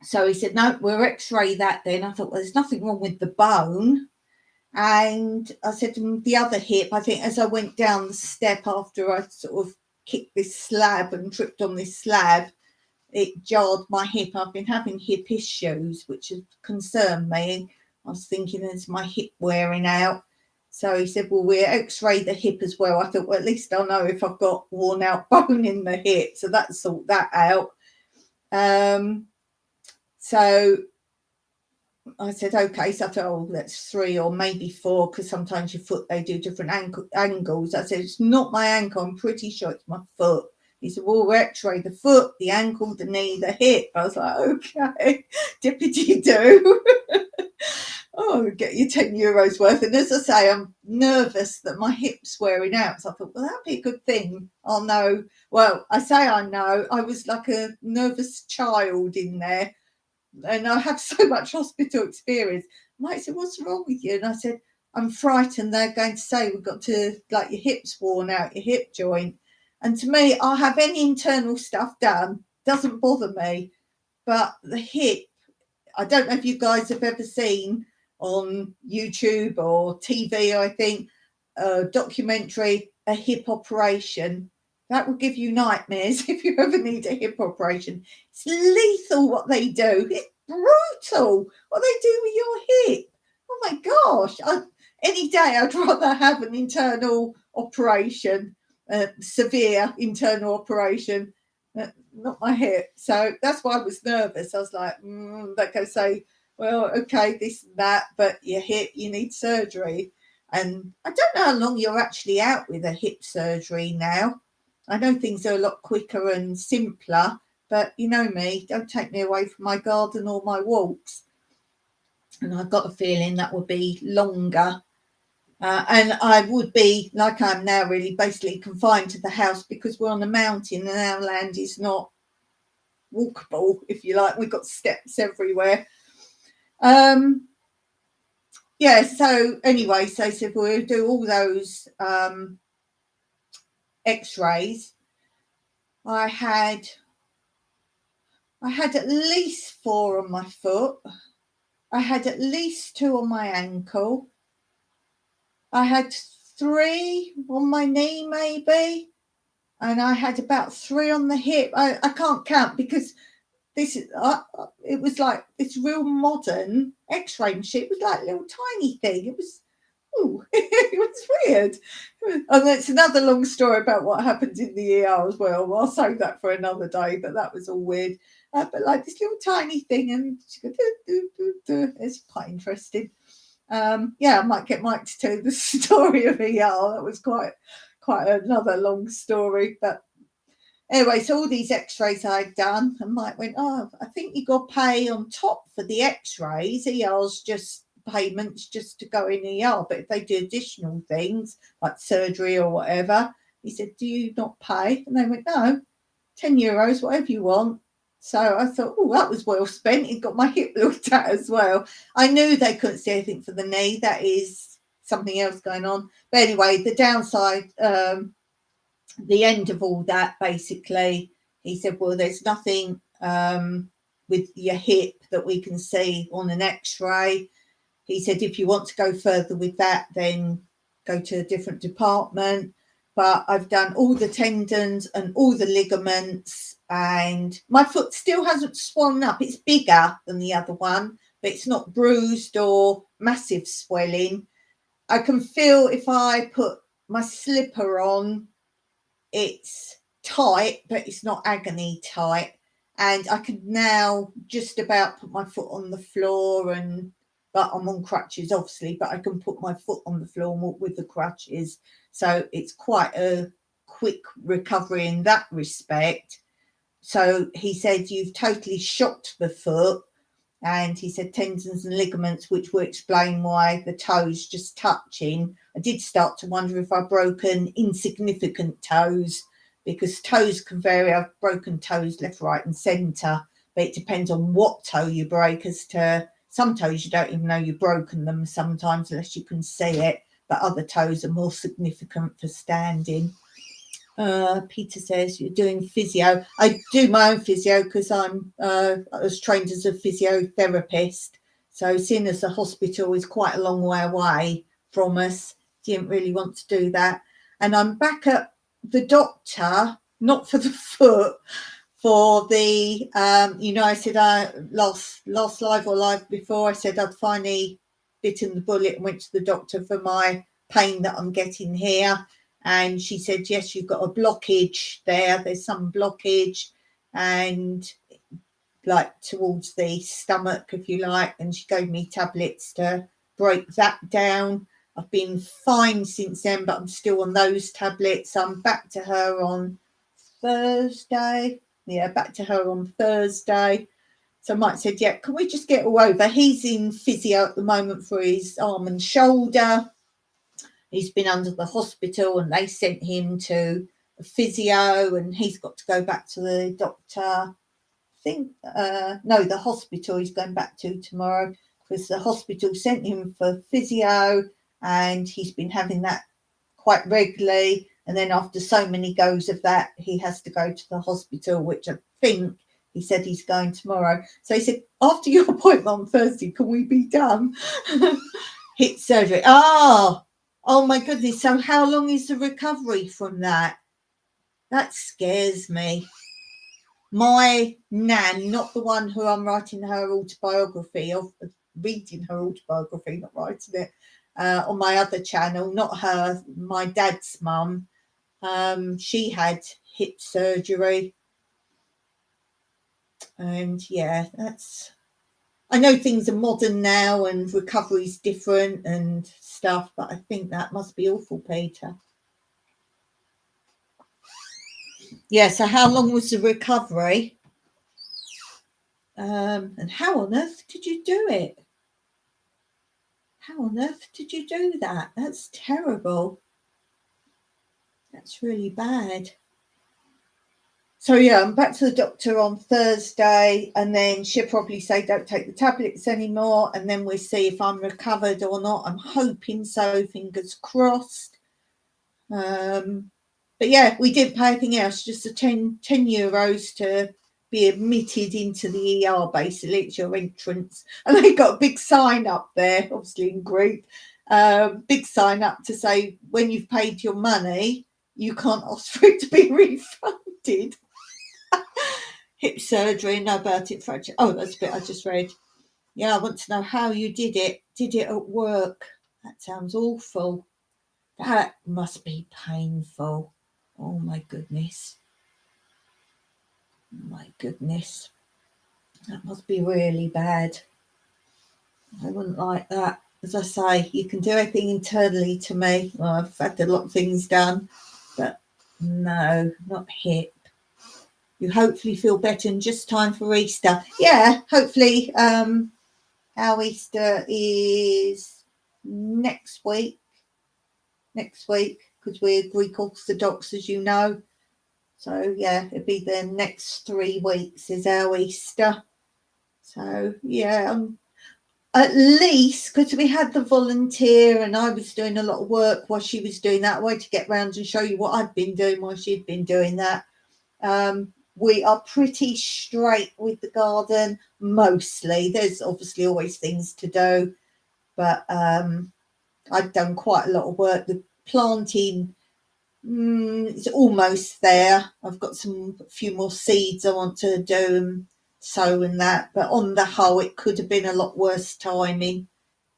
So he said, no, we'll x-ray that then. I thought, well, there's nothing wrong with the bone. And I said to him, the other hip, I think as I went down the step after I sort of kicked this slab and tripped on this slab, it jarred my hip. I've been having hip issues, which have concerned me. I was thinking, is my hip wearing out? So he said, well, we'll x-ray the hip as well. I thought, well, at least I'll know if I've got worn out bone in the hip. So that sort that out. So I said, okay. So I thought, oh, that's 3 or maybe 4, because sometimes your foot, they do different angles. I said, it's not my ankle. I'm pretty sure it's my foot. He said, well, we'll x-ray the foot, the ankle, the knee, the hip. I was like, okay, dippity do. Oh, get you €10 worth. And as I say, I'm nervous that my hip's wearing out. So I thought, well, that'd be a good thing. I'll know. Well, I say I know. I was like a nervous child in there. And I have so much hospital experience. Mike said, what's wrong with you? And I said, I'm frightened they're going to say we've got to, like, your hip's worn out, your hip joint. And to me, I'll have any internal stuff done. Doesn't bother me. But the hip, I don't know if you guys have ever seen on YouTube or TV, I think, a documentary, a hip operation. That will give you nightmares if you ever need a hip operation. It's lethal what they do. It's brutal what they do with your hip. Oh my gosh. Any day I'd rather have an internal operation, severe internal operation, not my hip. So that's why I was nervous. I was like, they're going to say, well, okay, this and that, but your hip, you need surgery. And I don't know how long you're actually out with a hip surgery now. I know things are a lot quicker and simpler, but you know me, don't take me away from my garden or my walks. And I've got a feeling that would be longer. And I would be, like I'm now, really basically confined to the house because we're on a mountain and our land is not walkable, if you like. We've got steps everywhere. Yeah, so anyway, so I said we'll do all those x-rays. I had at least 4 on my foot. I had at least 2 on my ankle. I had 3 on my knee, maybe. And I had about 3 on the hip. I can't count because this is it was like this real modern x-ray machine. It was like a little tiny thing. It was it was weird. And it's another long story about what happened in the ER as well. I'll save that for another day, but that was all weird. but like this little tiny thing, and she goes, do, do, do, do. It's quite interesting. Yeah, I might get Mike to tell the story of ER. That was quite another long story. But anyway, so all these x-rays I'd done, and Mike went, oh, I think you got to pay on top for the x-rays. ER's just payments just to go in ER. But if they do additional things like surgery or whatever, he said, do you not pay? And they went, no, €10, whatever you want. So I thought, oh, that was well spent. He got my hip looked at as well. I knew they couldn't see anything for the knee. That is something else going on. But anyway, the downside, the end of all that, basically, he said, well, there's nothing with your hip that we can see on an x-ray. He said, if you want to go further with that, then go to a different department. But I've done all the tendons and all the ligaments, and my foot still hasn't swollen up. It's bigger than the other one, but it's not bruised or massive swelling. I can feel if I put my slipper on, it's tight, but it's not agony tight. And I can now just about put my foot on the floor, but I'm on crutches, obviously, but I can put my foot on the floor and walk with the crutches. So it's quite a quick recovery in that respect. So he said, you've totally shocked the foot. And he said tendons and ligaments, which will explain why the toes just touching. I did start to wonder if I'd broken insignificant toes, because toes can vary. I've broken toes left, right and centre, but it depends on what toe you break. As to some toes, you don't even know you've broken them sometimes unless you can see it, but other toes are more significant for standing. Peter says you're doing physio. I do my own physio because I was trained as a physiotherapist. So seeing as the hospital is quite a long way away from us, didn't really want to do that. And I'm back at the doctor, not for the foot, for the, I said last live or live before, I said I'd finally bitten the bullet and went to the doctor for my pain that I'm getting here. And she said, yes, you've got a blockage there. There's some blockage, and like towards the stomach, if you like. And she gave me tablets to break that down. I've been fine since then, but I'm still on those tablets. I'm back to her on Thursday. Yeah, back to her on Thursday. So Mike said, yeah, can we just get all over? He's in physio at the moment for his arm and shoulder. He's been under the hospital and they sent him to a physio, and he's got to go back to the doctor. I think, the hospital he's going back to tomorrow, because the hospital sent him for physio and he's been having that quite regularly. And then after so many goes of that, he has to go to the hospital, which I think he said he's going tomorrow. So he said, after your appointment on Thursday, can we be done? Hip surgery. Oh my goodness. So how long is the recovery from that? That scares me. My nan, not the one who I'm writing her autobiography of, reading her autobiography, not writing it, on my other channel, not her, my dad's mum. She had hip surgery. And yeah, I know things are modern now and recovery's different and stuff, but I think that must be awful, Peter. Yeah, so how long was the recovery? And how on earth did you do it? How on earth did you do that? That's terrible. That's really bad. So yeah, I'm back to the doctor on Thursday, and then she'll probably say don't take the tablets anymore, and then we'll see if I'm recovered or not. I'm hoping so, fingers crossed. But yeah, we didn't pay anything else, just the 10 euros to be admitted into the ER, basically. It's your entrance. And they got a big sign up there, obviously in Greek, big sign up to say when you've paid your money, you can't ask for it to be refunded. Hip surgery, no vertebrae fracture. Oh, that's a bit I just read. Yeah, I want to know how you did it. Did it at work? That sounds awful. That must be painful. Oh my goodness. My goodness. That must be really bad. I wouldn't like that. As I say, you can do everything internally to me. Well, I've had a lot of things done, but no, not hip. You hopefully feel better in just time for Easter. Yeah, hopefully. Our Easter is next week. Because we're Greek Orthodox, as you know. So yeah, it'll be the next 3 weeks is our Easter. So yeah, at least because we had the volunteer and I was doing a lot of work while she was doing that. I wanted to get round and show you what I'd been doing while she'd been doing that. We are pretty straight with the garden mostly. There's obviously always things to do, but I've done quite a lot of work. The planting, it's almost there. I've got a few more seeds I want to do and sow and that, but on the whole, it could have been a lot worse timing.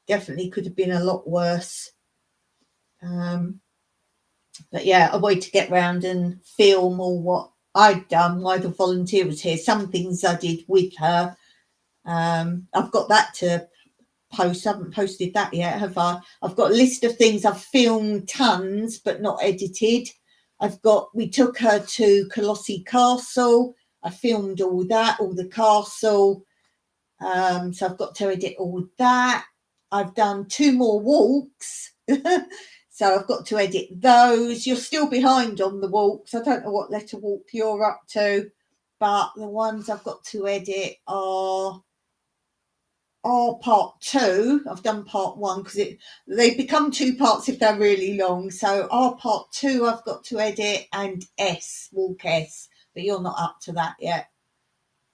Definitely could have been a lot worse. But yeah, I wanted to get round and film all what I'd done while the volunteer was here. Some things I did with her. I've got that to post. I haven't posted that yet, have I? I've got a list of things I've filmed tons but not edited. We took her to Colossi Castle. I filmed all that, all the castle. So I've got to edit all that. I've done 2 more walks. So I've got to edit those. You're still behind on the walks. I don't know what letter walk you're up to, but the ones I've got to edit are part 2. I've done part 1 because they become 2 parts if they're really long. So part 2 I've got to edit, and walk S, but you're not up to that yet.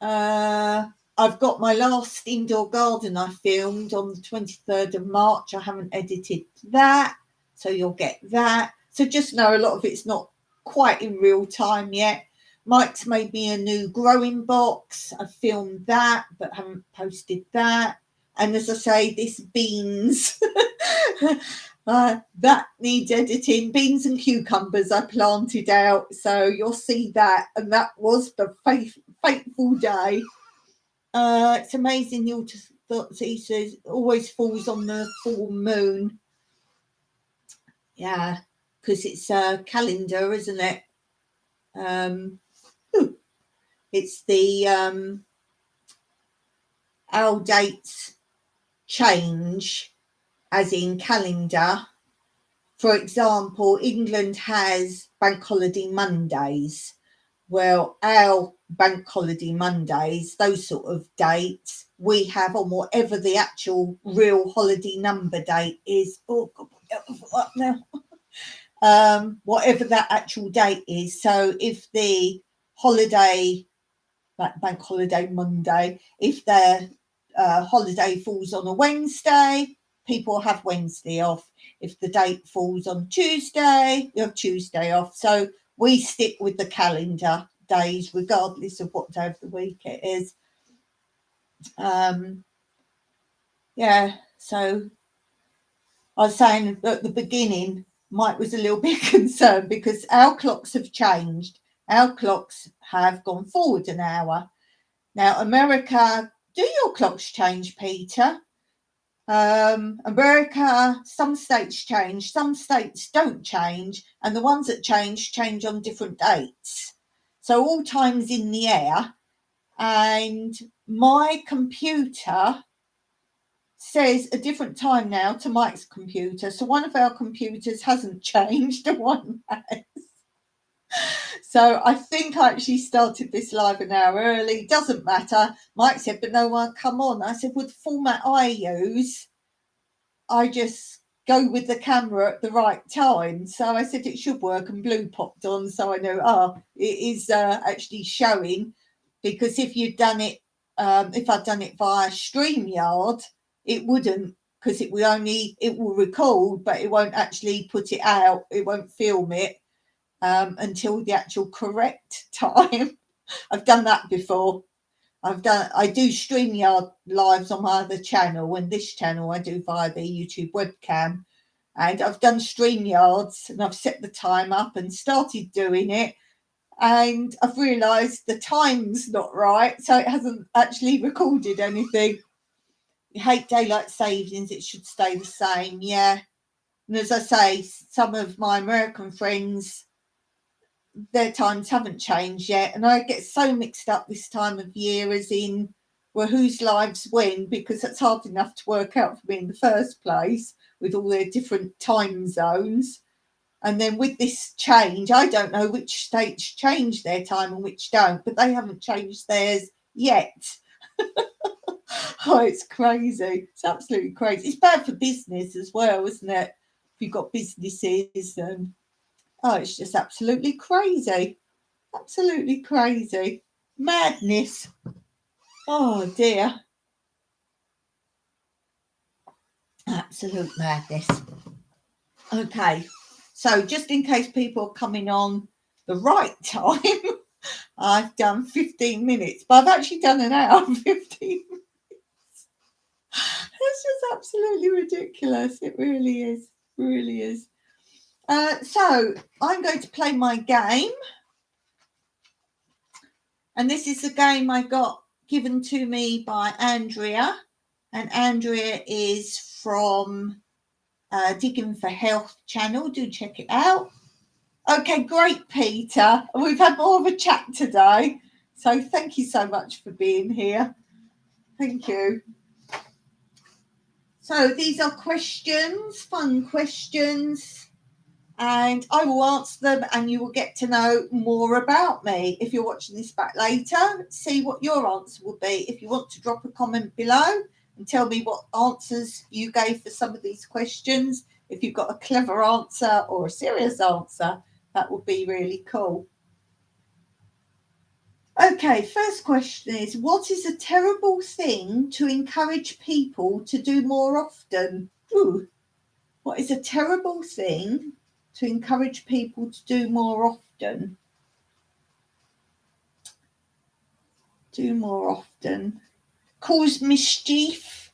I've got my last indoor garden I filmed on the 23rd of March. I haven't edited that, so you'll get that. So just know a lot of it's not quite in real time yet. Mike's made me a new growing box. I filmed that, but haven't posted that. And as I say, this beans, that needs editing. Beans and cucumbers I planted out, so you'll see that. And that was the fateful day. It's amazing the Easter always falls on the full moon. Yeah, because it's a calendar, isn't it? It's the our dates change, as in calendar. For example, England has bank holiday Mondays. Well, our bank holiday Mondays, those sort of dates, we have on whatever the actual real holiday number date is. Oh, God, what now? Whatever that actual date is. So if the holiday, like bank holiday Monday, if their holiday falls on a Wednesday, people have Wednesday off. If the date falls on Tuesday, you have Tuesday off. So we stick with the calendar days, regardless of what day of the week it is. Yeah, so I was saying at the beginning, Mike was a little bit concerned because our clocks have changed. Our clocks have gone forward an hour. Now, America, do your clocks change, Peter? America, some states change, some states don't change, and the ones that change on different dates. So all time's in the air, and my computer says a different time now to Mike's computer. So one of our computers hasn't changed, and one has. So I think I actually started this live an hour early. Doesn't matter. Mike said, but no one come on. I said, with the format I use, I just go with the camera at the right time. So I said it should work, and blue popped on. So I know, it is actually showing, because if you'd done it, if I'd done it via StreamYard, it wouldn't, because it will record, but it won't actually put it out. It won't film it until the actual correct time. I've done that before. I do StreamYard lives on my other channel, and this channel I do via the YouTube webcam. And I've done StreamYards, and I've set the time up and started doing it. and I've realised the time's not right, so it hasn't actually recorded anything. You hate daylight savings, it should stay the same, yeah. And as I say, some of my American friends, their times haven't changed yet, and I get so mixed up this time of year, as in, well, whose lives when, because that's hard enough to work out for me in the first place with all their different time zones. And then with this change, I don't know which states change their time and which don't, but they haven't changed theirs yet. Oh, it's crazy. It's absolutely crazy. It's bad for business as well, isn't it? If you've got businesses, and oh, it's just absolutely crazy. Absolutely crazy. Madness. Oh dear. Absolute madness. Okay. So just in case people are coming on the right time, I've done 15 minutes, but I've actually done an hour and 15 minutes. It's just absolutely ridiculous. It really is. Really is. So I'm going to play my game. And this is a game I got given to me by Andrea. And Andrea is from Digging for Health channel. Do check it out. Okay, great, Peter. We've had more of a chat today. So thank you so much for being here. Thank you. So these are questions, fun questions, and I will answer them and you will get to know more about me. If you're watching this back later, see what your answer will be. If you want to drop a comment below and tell me what answers you gave for some of these questions, if you've got a clever answer or a serious answer, that would be really cool. Okay, first question is, what is a terrible thing to encourage people to do more often? Ooh, what is a terrible thing to encourage people to do more often? Do more often. Cause mischief.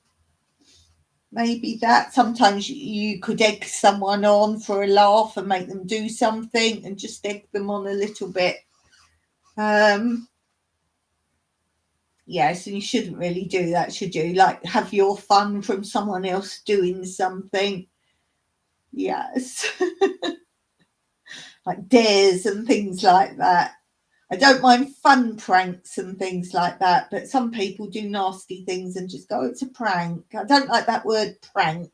Maybe that. Sometimes you could egg someone on for a laugh and make them do something, and just egg them on a little bit. Yes, and you shouldn't really do that, should you? Like, have your fun from someone else doing something. Yes. Like dares and things like that. I don't mind fun pranks and things like that, but some people do nasty things and just go, it's a prank. I don't like that word prank.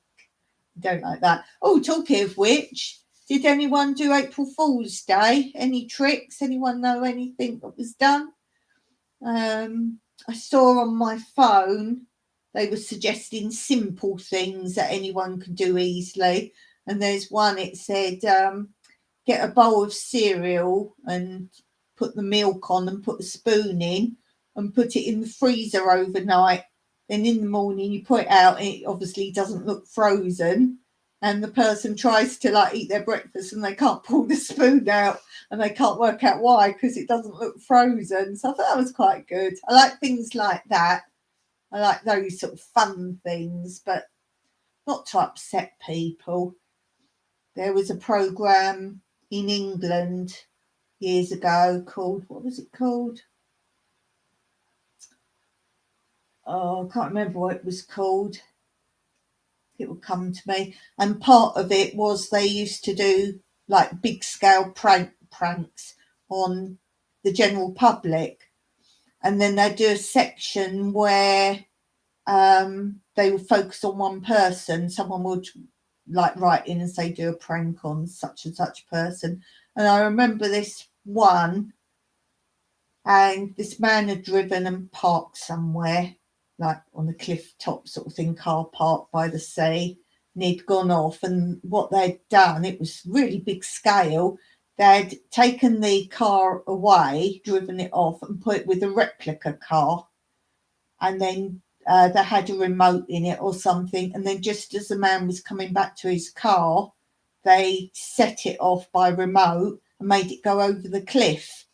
I don't like that. Oh, talking of which, did anyone do April Fool's Day? Any tricks? Anyone know anything that was done? I saw on my phone they were suggesting simple things that anyone can do easily. And there's one, it said, get a bowl of cereal and put the milk on and put a spoon in and put it in the freezer overnight. Then in the morning you put it out and it obviously doesn't look frozen. And the person tries to like eat their breakfast and they can't pull the spoon out and they can't work out why, because it doesn't look frozen. So I thought that was quite good. I like things like that. I like those sort of fun things, but not to upset people. There was a programme in England years ago called, what was it called? Oh, I can't remember what it was called. It will come to me. And part of it was they used to do like big scale pranks on the general public. And then they'd do a section where they would focus on one person. Someone would like write in and say, do a prank on such and such person. And I remember this one, and this man had driven and parked somewhere, like on a cliff top sort of thing, car park by the sea, and he'd gone off. And what they'd done, it was really big scale. They'd taken the car away, driven it off, and put it with a replica car. And then they had a remote in it or something. And then just as the man was coming back to his car, they set it off by remote and made it go over the cliff.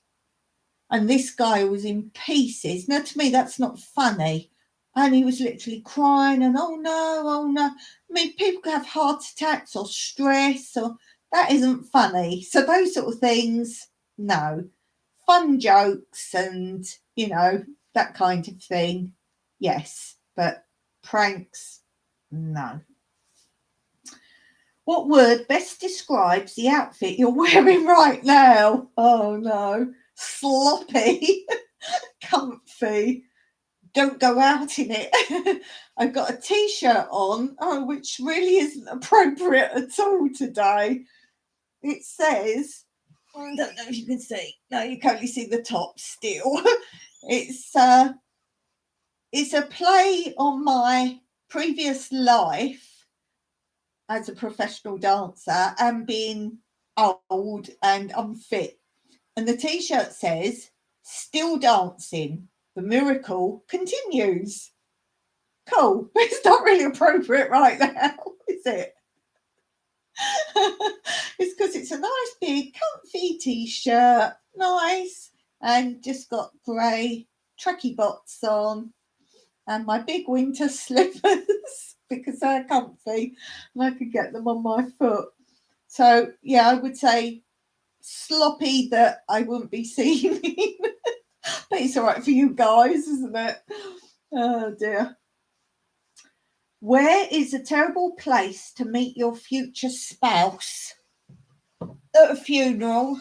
And this guy was in pieces. Now, to me, that's not funny. And he was literally crying and, oh no, oh no. I mean, people can have heart attacks or stress, or that isn't funny. So those sort of things, no. fun jokes and, you know, that kind of thing, yes, but pranks, no. What word best describes the outfit you're wearing right now? Oh no. Sloppy, comfy, don't go out in it. I've got a t-shirt on, which really isn't appropriate at all today. It says, I don't know if you can see. No, you can only see the top still. It's a play on my previous life as a professional dancer and being old and unfit. And the t-shirt says, "Still dancing. The miracle continues." Cool. It's not really appropriate right now, is it? It's because it's a nice big comfy t-shirt, nice, and just got grey tracky bots on and my big winter slippers because they're comfy and I could get them on my foot. So yeah, I would say sloppy that I wouldn't be seen in. But it's all right for you guys, isn't it? Oh dear. Where is a terrible place to meet your future spouse? At a funeral.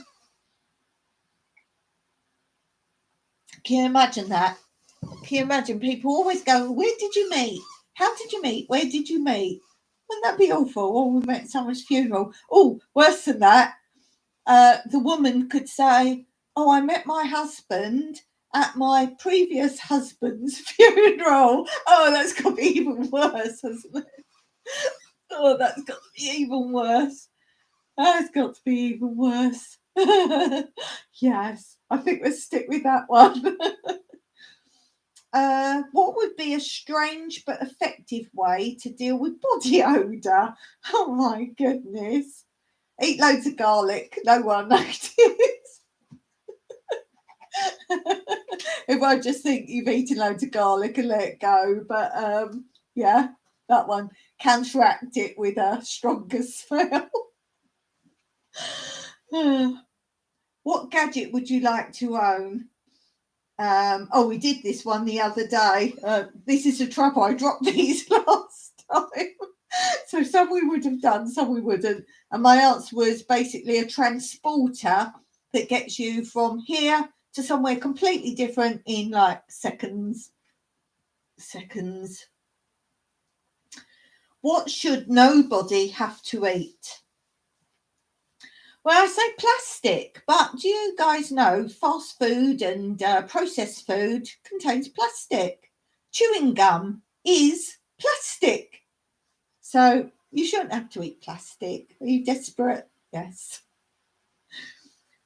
Can you imagine that? Can you imagine people always go, "Where did you meet? How did you meet? Where did you meet?" Wouldn't that be awful? Oh, we met at someone's funeral. Oh, worse than that, the woman could say, "Oh, I met my husband at my previous husband's funeral." Oh, that's got to be even worse, hasn't it? Oh, that's got to be even worse. That's got to be even worse. Yes, I think we'll stick with that one. What would be a strange but effective way to deal with body odour? Oh my goodness. Eat loads of garlic, no one notices. If I just think you've eaten loads of garlic and let it go. But yeah, that one. Counteract it with a stronger smell. What gadget would you like to own? We did this one the other day. This is the trouble. I dropped these last time. So some we would have done, some we wouldn't. And my answer was basically a transporter that gets you from here to somewhere completely different in like seconds. What should nobody have to eat? Well, I say plastic, but do you guys know fast food and processed food contains plastic? Chewing gum is plastic. So you shouldn't have to eat plastic. Are you desperate? Yes.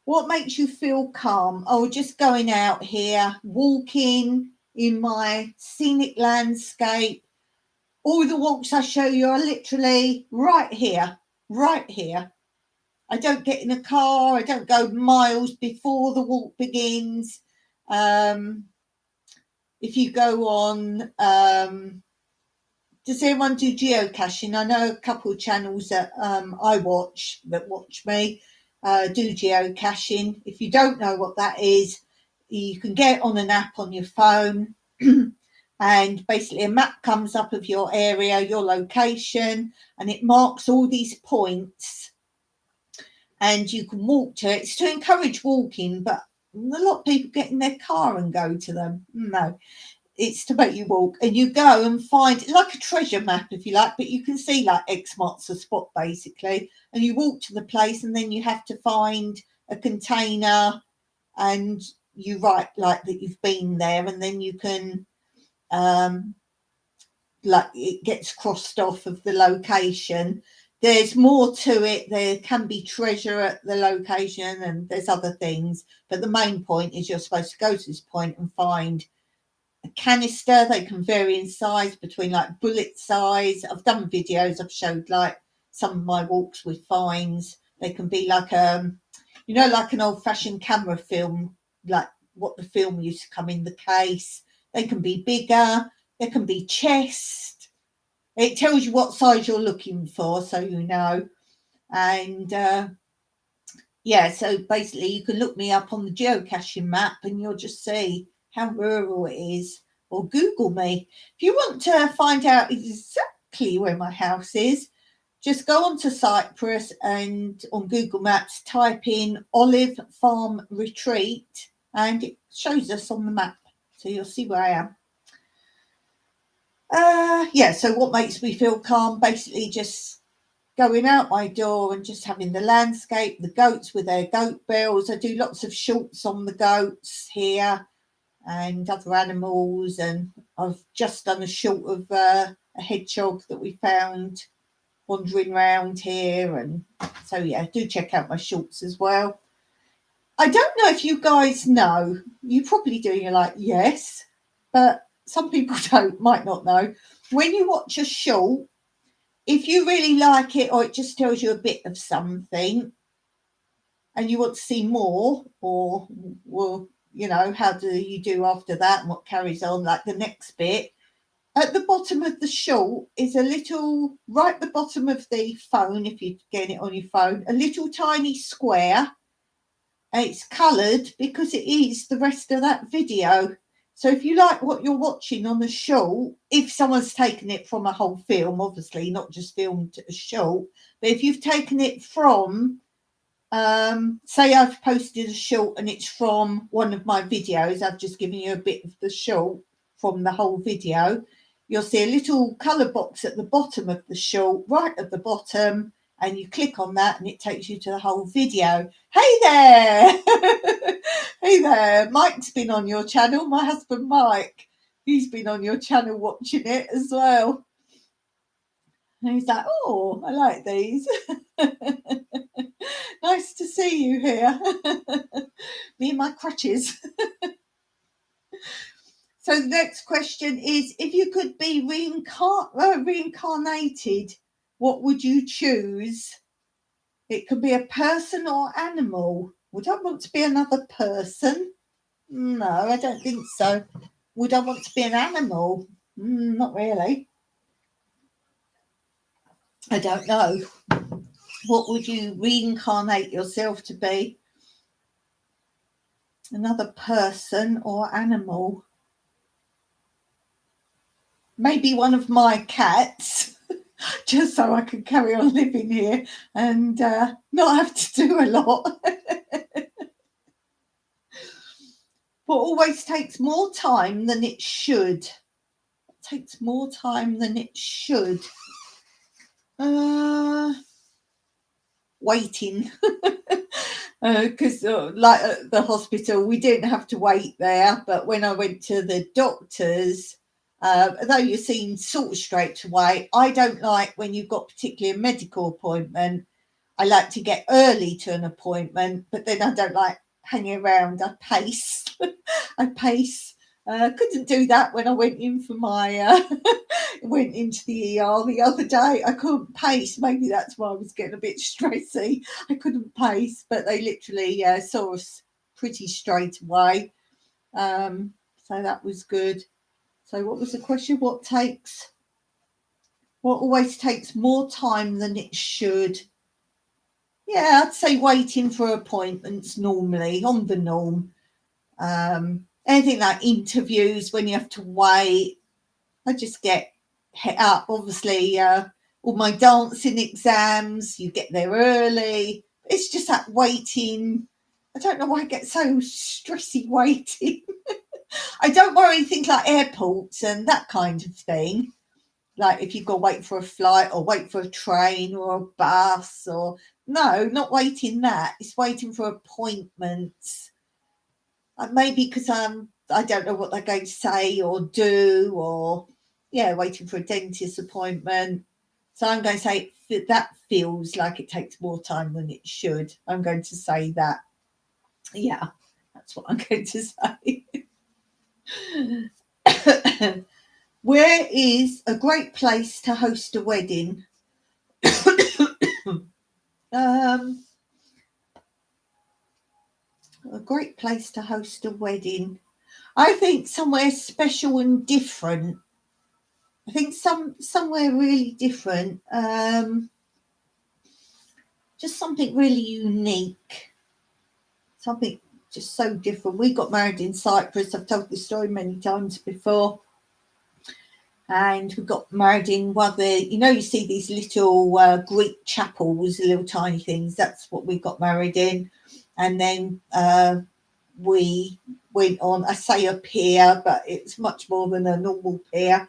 What makes you feel calm? Oh, just going out here, walking in my scenic landscape. All the walks I show you are literally right here, right here. I don't get in a car. I don't go miles before the walk begins. If you go on, does anyone do geocaching? I know a couple of channels that I watch that watch me do geocaching. If you don't know what that is, you can get on an app on your phone and basically a map comes up of your area, your location, and it marks all these points. And you can walk to it. It's to encourage walking, but a lot of people get in their car and go to them. No, it's to make you walk. And you go and find, like a treasure map, if you like, but you can see like X marks a spot, basically. And you walk to the place and then you have to find a container and you write like that you've been there. And then you can, like it gets crossed off of the location. There's more to it. There can be treasure at the location and there's other things. But the main point is you're supposed to go to this point and find a canister. They can vary in size between like bullet size. I've done videos. I've showed like some of my walks with finds. They can be like, like an old fashioned camera film, like what the film used to come in the case. They can be bigger. There can be chest. It tells you what size you're looking for, so you know. And yeah, so basically you can look me up on the geocaching map and you'll just see how rural it is, or Google me. If you want to find out exactly where my house is, just go onto Cyprus and on Google Maps type in Olive Farm Retreat and it shows us on the map. So you'll see where I am. Yeah, so what makes me feel calm? Basically just going out my door and just having the landscape, the goats with their goat bells. I do lots of shorts on the goats here and other animals, and I've just done a short of a hedgehog that we found wandering around here. And so yeah, do check out my shorts as well. I don't know if you guys know, you probably do, you're like, yes, but some people might not know. When you watch a short, if you really like it or it just tells you a bit of something and you want to see more, or well, you know, how do you do after that and what carries on, like the next bit, at the bottom of the short is a little, right at the bottom of the phone, if you're getting it on your phone, a little tiny square. And it's coloured because it is the rest of that video. So if you like what you're watching on the short, if someone's taken it from a whole film, obviously not just filmed a short, but if you've taken it from, say I've posted a short and it's from one of my videos, I've just given you a bit of the short from the whole video, you'll see a little colour box at the bottom of the short, right at the bottom, and you click on that and it takes you to the whole video. Hey there! Hey there, Mike's been on your channel, my husband Mike. He's been on your channel watching it as well. And he's like, oh, I like these. Nice to see you here. Me and my crutches. So the next question is, if you could be reincarnated, what would you choose? It could be a person or animal. Would I want to be another person? No, I don't think so. Would I want to be an animal? Not really. I don't know. What would you reincarnate yourself to be? Another person or animal? Maybe one of my cats, just so I can carry on living here and not have to do a lot. But always takes more time than it should. It takes more time than it should. Waiting. Because like at the hospital, we didn't have to wait there. But when I went to the doctors, though you're seen sort of straight away, I don't like when you've got particularly a medical appointment. I like to get early to an appointment, but then I don't like hanging around. I pace. I pace. Couldn't do that when I went in for my went into the ER the other day. I couldn't pace. Maybe that's why I was getting a bit stressy. I couldn't pace, but they literally saw us pretty straight away. So that was good. So what was the question? What always takes more time than it should? Yeah, I'd say waiting for appointments normally, on the norm. Anything like interviews when you have to wait, I just get hit up. Obviously, all my dancing exams, you get there early. It's just that waiting. I don't know why I get so stressy waiting. I don't worry things like airports and that kind of thing. Like if you've got to wait for a flight or wait for a train or a bus, or no, not waiting that. It's waiting for appointments. Maybe because I don't know what they're going to say or do, or yeah, waiting for a dentist appointment. So I'm going to say that feels like it takes more time than it should. I'm going to say that. Yeah, that's what I'm going to say. Where is a great place to host a wedding? A great place to host a wedding. I think somewhere special and different. I think somewhere really different. Just something really unique. something just so different. We got married in Cyprus. I've told this story many times before. And we got married in one of the, you see these little Greek chapels, the little tiny things. That's what we got married in. And then we went on, I say a pier, but it's much more than a normal pier.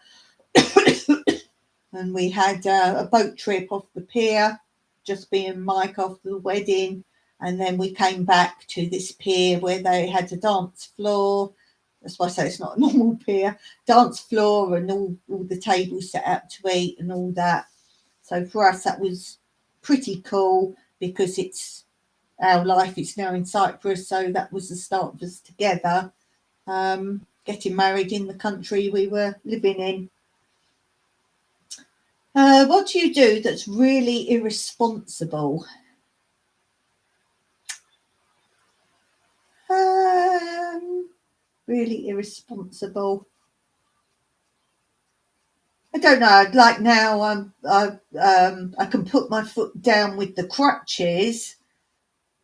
And we had a boat trip off the pier, just me and Mike after the wedding. And then we came back to this pier where they had a dance floor. That's why I say it's not a normal pier. Dance floor and all the tables set out to eat and all that. So for us, that was pretty cool because it's our life is now in Cyprus. So that was the start of us together, getting married in the country we were living in. What do you do that's really irresponsible? Really irresponsible. I don't know. Like now, I can put my foot down with the crutches,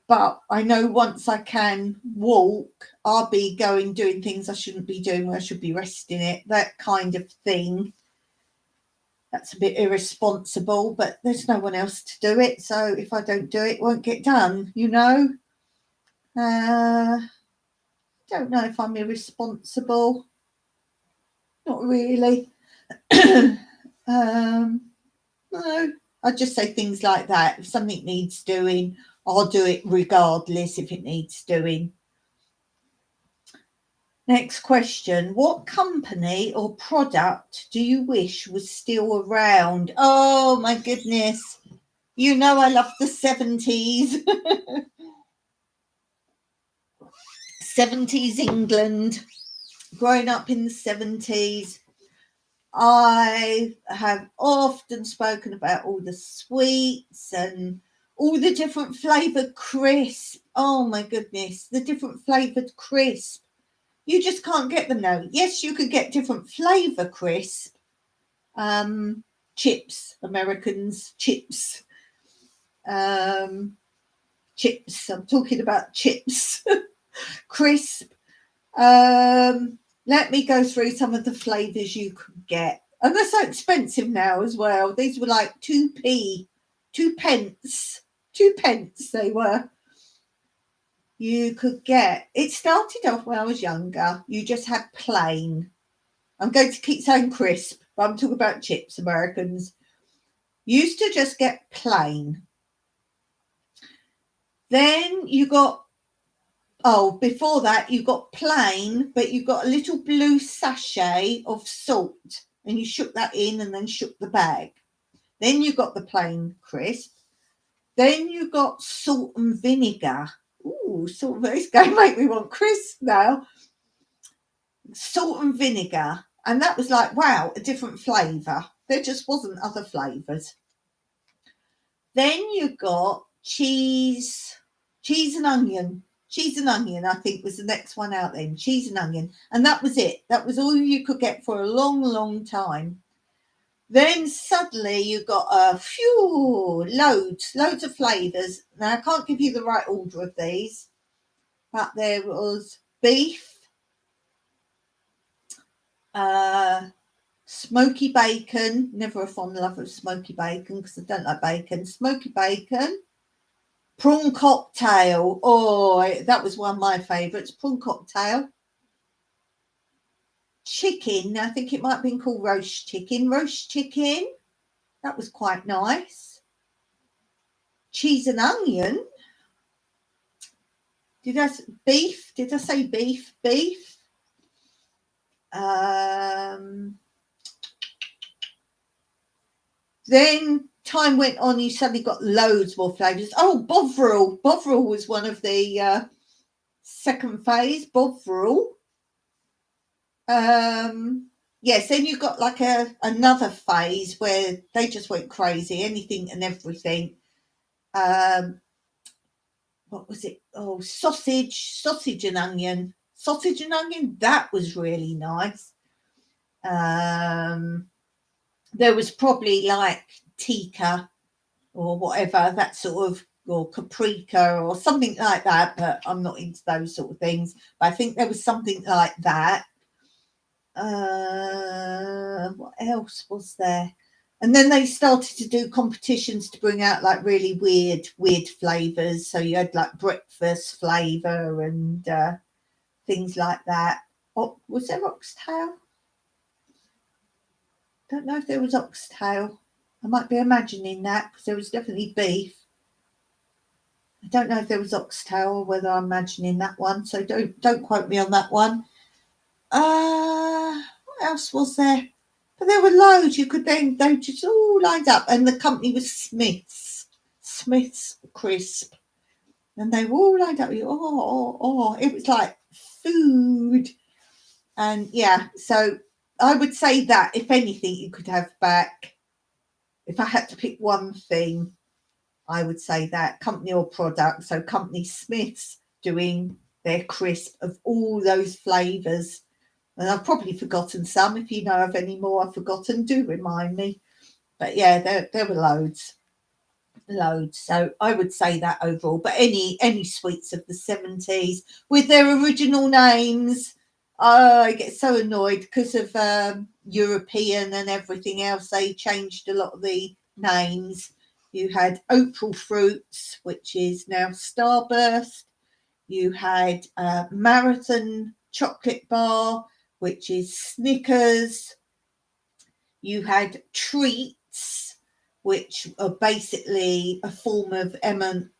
but I know once I can walk, I'll be doing things I shouldn't be doing where I should be resting it. That kind of thing. That's a bit irresponsible, but there's no one else to do it. So if I don't do it, it won't get done, Don't know if I'm irresponsible. Not really. No, I just say things like that. If something needs doing, I'll do it regardless if it needs doing. Next question. What company or product do you wish was still around? Oh, my goodness. I love the 70s. 70s England. Growing up in the 70s. I have often spoken about all the sweets and all the different flavoured crisp. Oh, my goodness. The different flavoured crisp. You just can't get them now. Yes, you could get different flavour crisp. Chips, Americans, chips. Chips. I'm talking about chips. Crisp. Let me go through some of the flavours you could get. And they're so expensive now as well. These were like 2p, 2 pence. 2 pence they were. You could get, it started off when I was younger. You just had plain. I'm going to keep saying crisp, but I'm talking about chips, Americans. Used to just get plain. Then you got, before that you got plain, but you got a little blue sachet of salt and you shook that in and then shook the bag. Then you got the plain crisp. Then you got salt and vinegar. Ooh, salt and vinegar. It's going to make me want crisp now. Salt and vinegar. And that was like, wow, a different flavour. There just wasn't other flavours. Then you got cheese and onion. Cheese and onion, I think, was the next one out then. Cheese and onion. And that was it. That was all you could get for a long, long time. Then suddenly you got loads of flavours. Now, I can't give you the right order of these, but there was beef, smoky bacon. Never a fond lover of smoky bacon because I don't like bacon. Smoky bacon. Prawn cocktail. Oh, that was one of my favourites. Prawn cocktail. Chicken. I think it might have been called roast chicken. Roast chicken. That was quite nice. Cheese and onion. Beef? Did I say beef? Beef. Then time went on, you suddenly got loads more flavours. Oh, Bovril. Bovril was one of the second phase. Bovril. Yes, then you got like another phase where they just went crazy, anything and everything. What was it? Oh, sausage and onion. Sausage and onion, that was really nice. There was probably like tikka or whatever, that sort of or Caprica or something like that, but I'm not into those sort of things. But I think there was something like that. What else was there? And then they started to do competitions to bring out like really weird flavors. So you had like breakfast flavor and things like that. Oh, was there oxtail? Don't know if there was oxtail. I might be imagining that because there was definitely beef. I don't know if there was oxtail or whether I'm imagining that one. So don't quote me on that one. What else was there? But there were loads. You could then they just all lined up, and the company was Smith's Crisp, and they were all lined up. It was like food, and yeah. So I would say that if anything, you could have back. If I had to pick one thing, I would say that company or product. So company Smith's doing their crisp of all those flavours. And I've probably forgotten some. If you know of any more I've forgotten, do remind me. But yeah, there were loads. So I would say that overall. But any sweets of the 70s with their original names, I get so annoyed because of European and everything else. They changed a lot of the names. You had April Fruits, which is now Starburst. You had Marathon Chocolate Bar, which is Snickers. You had Treats, which are basically a form of M&M's.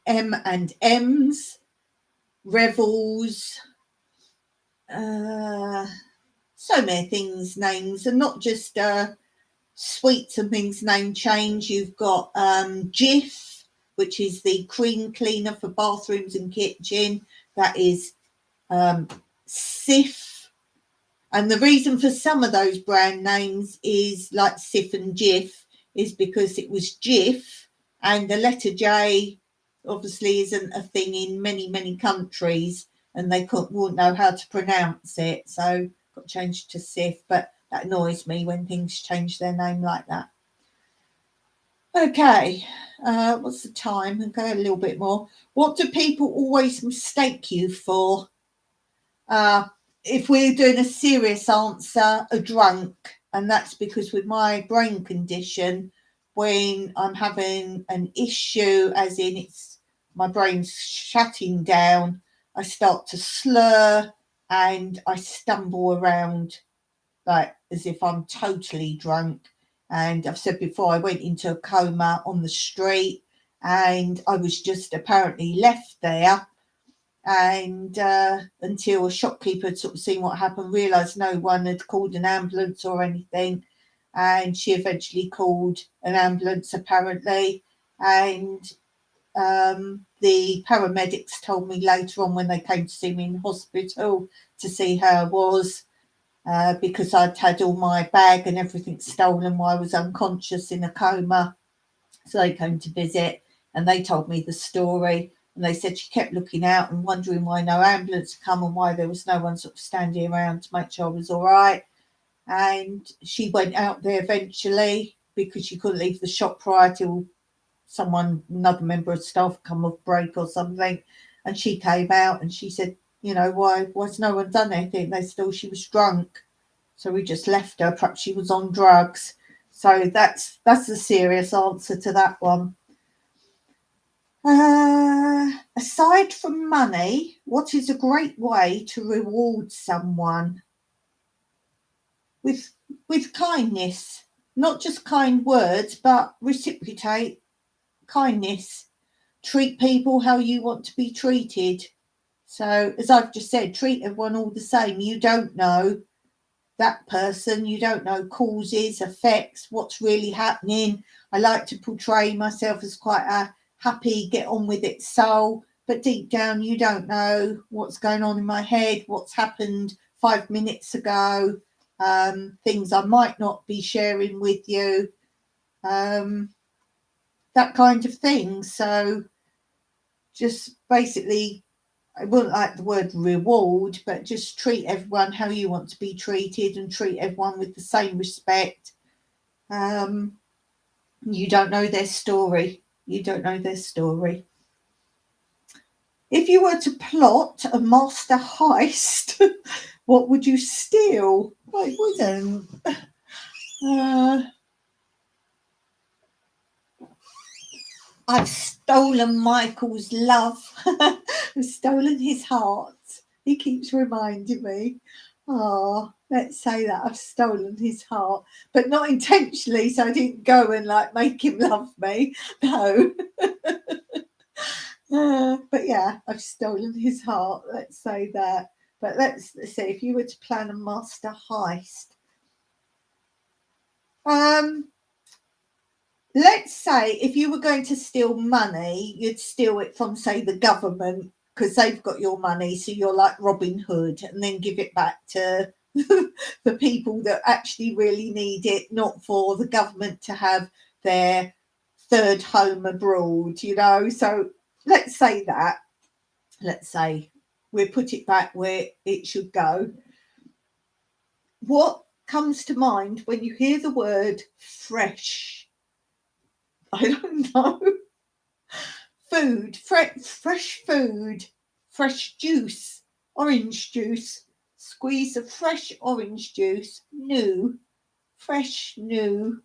Revels. So many things, names, and not just sweets and things name change. You've got Jif, which is the cream cleaner for bathrooms and kitchen. That is Sif. And the reason for some of those brand names is like Sif and Jif is because it was Jif, and the letter J obviously isn't a thing in many countries, and they wouldn't know how to pronounce it, so got changed to Sif. But that annoys me when things change their name like that. Okay, what's the time? I'll go a little bit more. What do people always mistake you for? If we're doing a serious answer, a drunk. And that's because with my brain condition, when I'm having an issue, as in it's my brain's shutting down, I start to slur and I stumble around like as if I'm totally drunk. And I've said before, I went into a coma on the street and I was just apparently left there. And until a shopkeeper had sort of seen what happened, realised no one had called an ambulance or anything. And she eventually called an ambulance, apparently. And the paramedics told me later on when they came to see me in hospital to see how I was, because I'd had all my bag and everything stolen while I was unconscious in a coma. So they came to visit and they told me the story. And they said she kept looking out and wondering why no ambulance had come and why there was no one sort of standing around to make sure I was all right. And she went out there eventually because she couldn't leave the shop prior till another member of staff come off break or something. And she came out and she said, you know, why's no one done anything? They said, she was drunk. So we just left her. Perhaps she was on drugs. So that's a serious answer to that one. Aside from money, what is a great way to reward someone? With kindness, not just kind words, but reciprocate kindness. Treat people how you want to be treated. So, as I've just said, treat everyone all the same. You don't know that person, you don't know causes, effects, what's really happening. I like to portray myself as quite a happy, get on with it soul, but deep down you don't know what's going on in my head, what's happened 5 minutes ago, things I might not be sharing with you, that kind of thing. So just basically, I wouldn't like the word reward, but just treat everyone how you want to be treated and treat everyone with the same respect. You don't know their story. You don't know their story. If you were to plot a master heist, what would you steal? I wouldn't. I've stolen Michael's love. I've stolen his heart. He keeps reminding me. Oh, let's say that I've stolen his heart, but not intentionally, so I didn't go and like make him love me. No. But yeah, I've stolen his heart. Let's say that. But let's see, if you were to plan a master heist. Let's say if you were going to steal money, you'd steal it from, say, the government because they've got your money. So you're like Robin Hood, and then give it back to the people that actually really need it, not for the government to have their third home abroad, you know. So let's say that. Let's say we put it back where it should go. What comes to mind when you hear the word fresh? I don't know. Food, fresh food, fresh juice, orange juice, squeeze of fresh orange juice, new, fresh, new,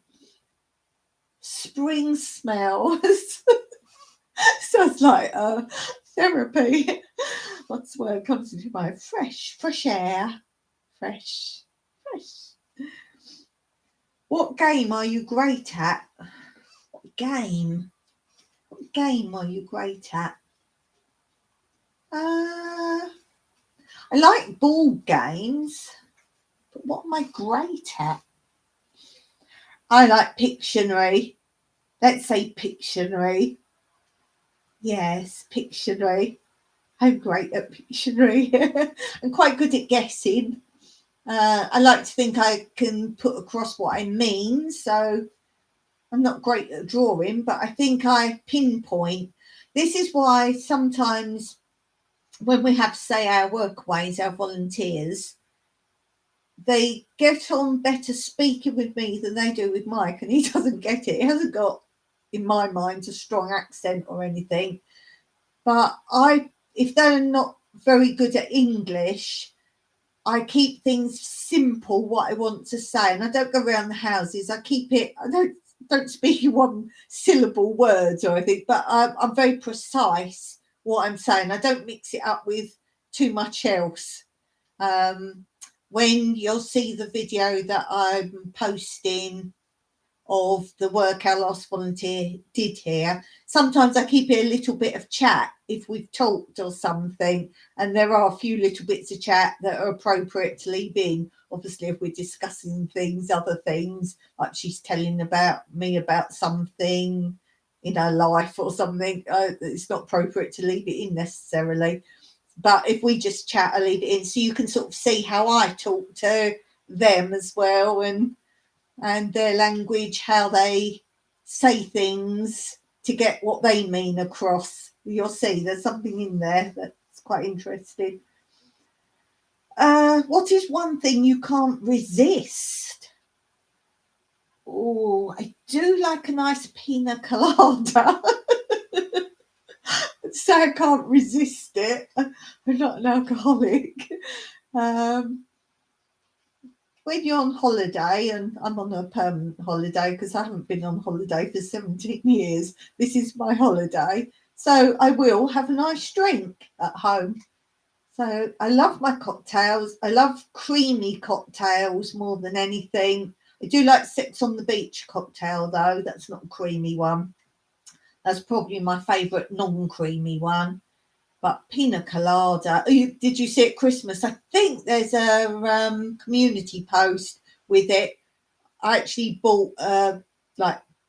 spring smells. Sounds like therapy. What's the word comes into mind? Fresh air, fresh. What game are you great at? What game are you great at? I like ball games, but what am I great at? I like Pictionary. Let's say Pictionary. Yes, Pictionary. I'm great at Pictionary. I'm quite good at guessing. I like to think I can put across what I mean, so I'm not great at drawing, but I think I pinpoint. This is why sometimes when we have, say, our workaways, our volunteers, they get on better speaking with me than they do with Mike, and he doesn't get it. He hasn't got, in my mind, a strong accent or anything. But if they're not very good at English, I keep things simple, what I want to say, and I don't go around the houses. I keep it. I don't speak in one syllable words or anything, but I'm very precise what I'm saying. I don't mix it up with too much else. When you'll see the video that I'm posting of the work our last volunteer did here, sometimes I keep it a little bit of chat if we've talked or something, and there are a few little bits of chat that are appropriate to leave in. Obviously, if we're discussing other things, like she's telling me about something in her life or something, it's not appropriate to leave it in necessarily. But if we just chat, I leave it in so you can sort of see how I talk to them as well, and their language, how they say things to get what they mean across. You'll see there's something in there that's quite interesting. What is one thing you can't resist? Oh, I do like a nice pina colada. So I can't resist it. I'm not an alcoholic. When you're on holiday, and I'm on a permanent holiday because I haven't been on holiday for 17 years, this is my holiday. So I will have a nice drink at home. So I love my cocktails. I love creamy cocktails more than anything. I do like Sex on the Beach cocktail, though. That's not a creamy one. That's probably my favourite non-creamy one. But pina colada. Did you see it at Christmas? I think there's a community post with it. I actually bought a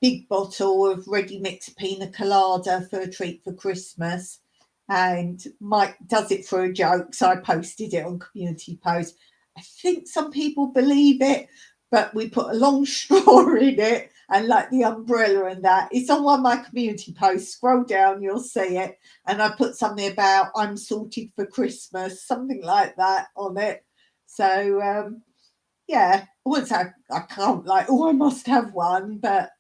big bottle of ready mixed pina colada for a treat for Christmas, and Mike does it for a joke, so I posted it on community post. I think some people believe it, but we put a long straw in it and like the umbrella and that. It's on one of my community posts. Scroll down, you'll see it. And I put something about I'm sorted for Christmas, something like that on it. So yeah, I wouldn't say I can't I must have one, but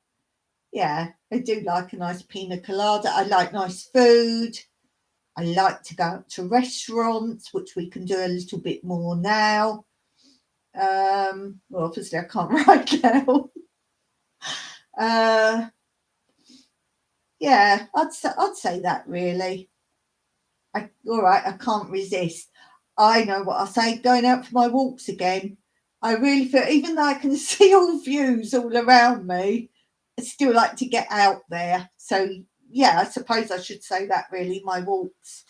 yeah, I do like a nice pina colada. I like nice food. I like to go out to restaurants, which we can do a little bit more now. Well, obviously I can't right now. Yeah, I'd say that really. All right, I can't resist. I know what I say, going out for my walks again. I really feel, even though I can see all views all around me, I still like to get out there. So yeah, I suppose I should say that really, my walks.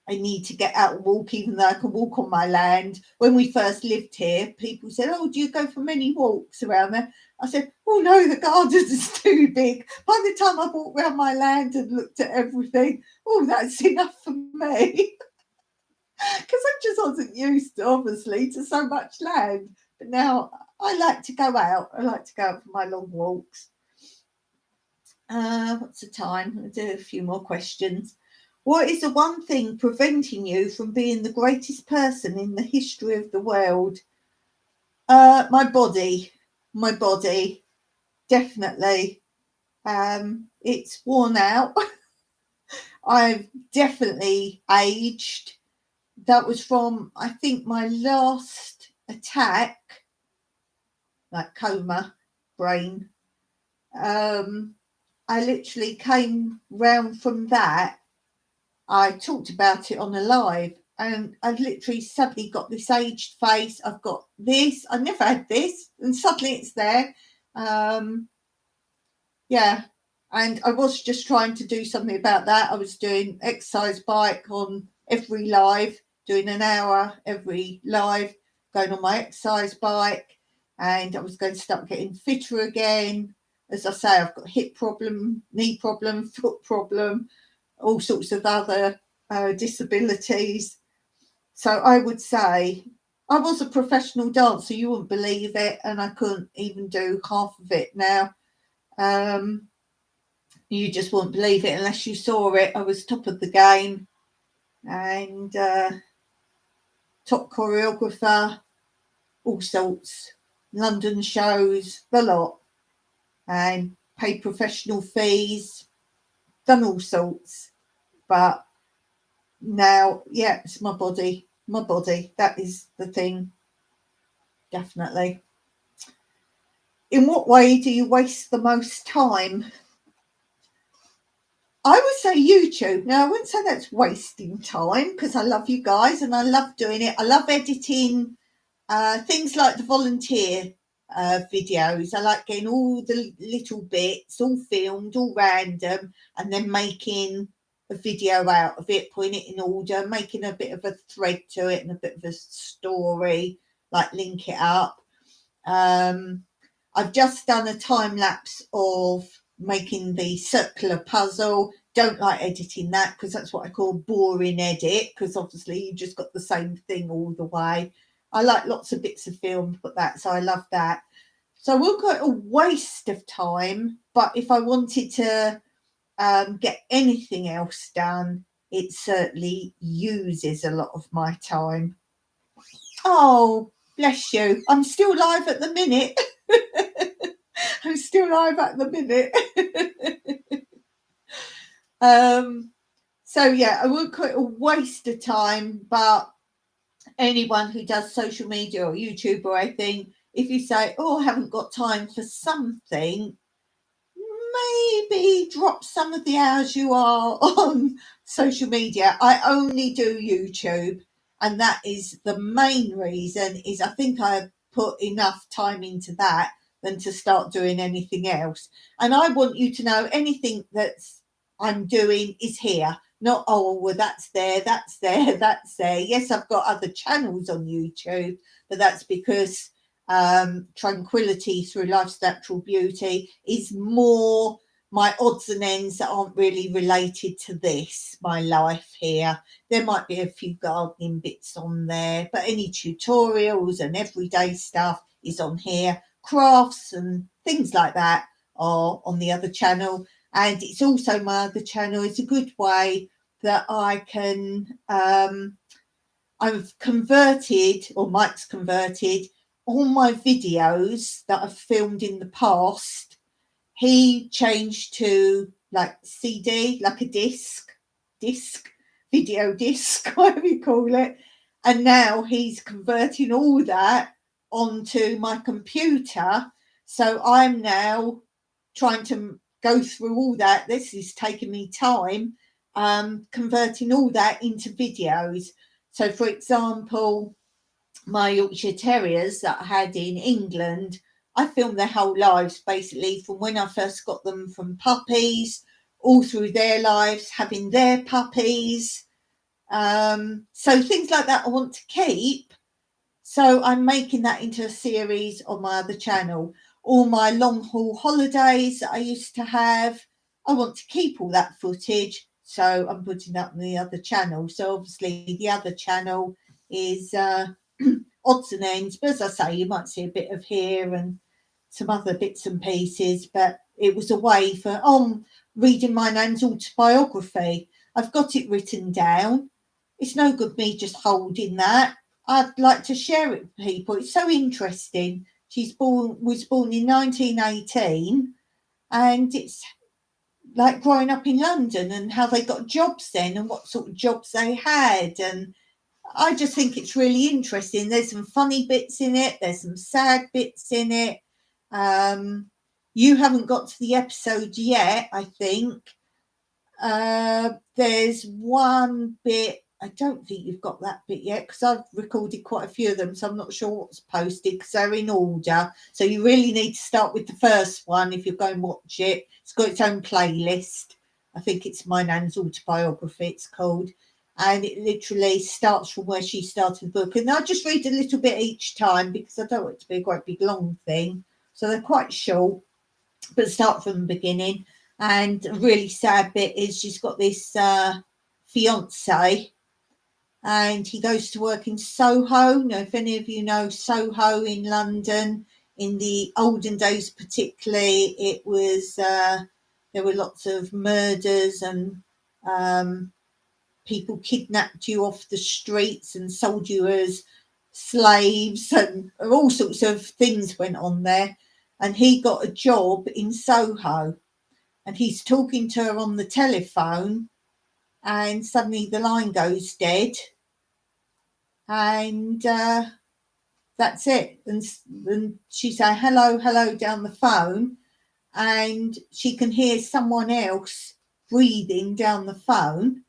I need to get out and walk, even though I can walk on my land. When we first lived here, people said, "Oh, do you go for many walks around there?" I said, "Oh no, the gardens is too big. By the time I've walked around my land and looked at everything, oh, that's enough for me." Because I just wasn't used, obviously, to so much land. But now I like to go out. I like to go out for my long walks. What's the time? I'll do a few more questions. What is the one thing preventing you from being the greatest person in the history of the world? My body. My body. Definitely. It's worn out. I've definitely aged. That was from, I think, my last attack, like coma, brain. I literally came round from that. I talked about it on a live, and I literally suddenly got this aged face. I've got this. I never had this, and suddenly it's there. Yeah, and I was just trying to do something about that. I was doing exercise bike on every live, doing an hour every live, going on my exercise bike, and I was going to start getting fitter again. As I say, I've got hip problem, knee problem, foot problem, all sorts of other disabilities. So I would say I was a professional dancer, you wouldn't believe it, and I couldn't even do half of it now. You just wouldn't believe it unless you saw it. I was top of the game and top choreographer, all sorts, London shows, the lot, and paid professional fees, done all sorts. But now, yeah, it's my body. My body, that is the thing, definitely. In what way do you waste the most time? I would say YouTube. Now, I wouldn't say that's wasting time because I love you guys and I love doing it. I love editing things like the volunteer videos. I like getting all the little bits, all filmed, all random, and then making a video out of it, putting it in order, making a bit of a thread to it and a bit of a story, like link it up. I've just done a time lapse of making the circular puzzle. Don't like editing that because that's what I call boring edit, because obviously you just got the same thing all the way. I like lots of bits of film to put that, so I love that. So I won't call it a waste of time, but if I wanted to get anything else done, it certainly uses a lot of my time. Oh, bless you. I'm still live at the minute. I'm still live at the minute. So yeah, I wouldn't call it a waste of time, but anyone who does social media or YouTube or anything, if you say, "Oh, I haven't got time for something," maybe drop some of the hours you are on social media. I only do YouTube, and that is the main reason, is I think I put enough time into that than to start doing anything else. And I want you to know anything that's I'm doing is here. Not, oh, well, that's there, that's there, that's there. Yes, I've got other channels on YouTube, but that's because Tranquility Through Life's Natural Beauty is more my odds and ends that aren't really related to this, my life here. There might be a few gardening bits on there, but any tutorials and everyday stuff is on here. Crafts and things like that are on the other channel. And it's also my other channel. It's a good way that I can, I've converted, or Mike's converted, all my videos that I've filmed in the past. He changed to like CD, like a disc, video disc, whatever you call it. And now he's converting all that onto my computer. So I'm now trying to go through all that. This is taking me time, converting all that into videos. So, for example, my Yorkshire Terriers that I had in England, I filmed their whole lives, basically from when I first got them from puppies, all through their lives, having their puppies. So things like that I want to keep. So I'm making that into a series on my other channel. All my long haul holidays that I used to have, I want to keep all that footage. So I'm putting that on the other channel. So obviously the other channel is odds and ends. But as I say, you might see a bit of here and some other bits and pieces. But it was a way for reading my nan's autobiography. I've got it written down. It's no good me just holding that. I'd like to share it with people. It's so interesting. Was born in 1918, and it's like growing up in London and how they got jobs then and what sort of jobs they had. And I just think it's really interesting. There's some funny bits in it. There's some sad bits in it. You haven't got to the episode yet, I think. There's one bit, I don't think you've got that bit yet because I've recorded quite a few of them, so I'm not sure what's posted because they're in order. So you really need to start with the first one if you're going to watch it. It's got its own playlist. I think it's My Nan's Autobiography, it's called. And it literally starts from where she started the book. And I just read a little bit each time because I don't want it to be a great big long thing. So they're quite short, but start from the beginning. And a really sad bit is she's got this fiance, and he goes to work in Soho. Now, if any of you know Soho in London, in the olden days particularly, it was there were lots of murders and people kidnapped you off the streets and sold you as slaves, and all sorts of things went on there. And he got a job in Soho, and he's talking to her on the telephone, and suddenly the line goes dead. And that's it. And she said, hello, hello, down the phone. And she can hear someone else breathing down the phone.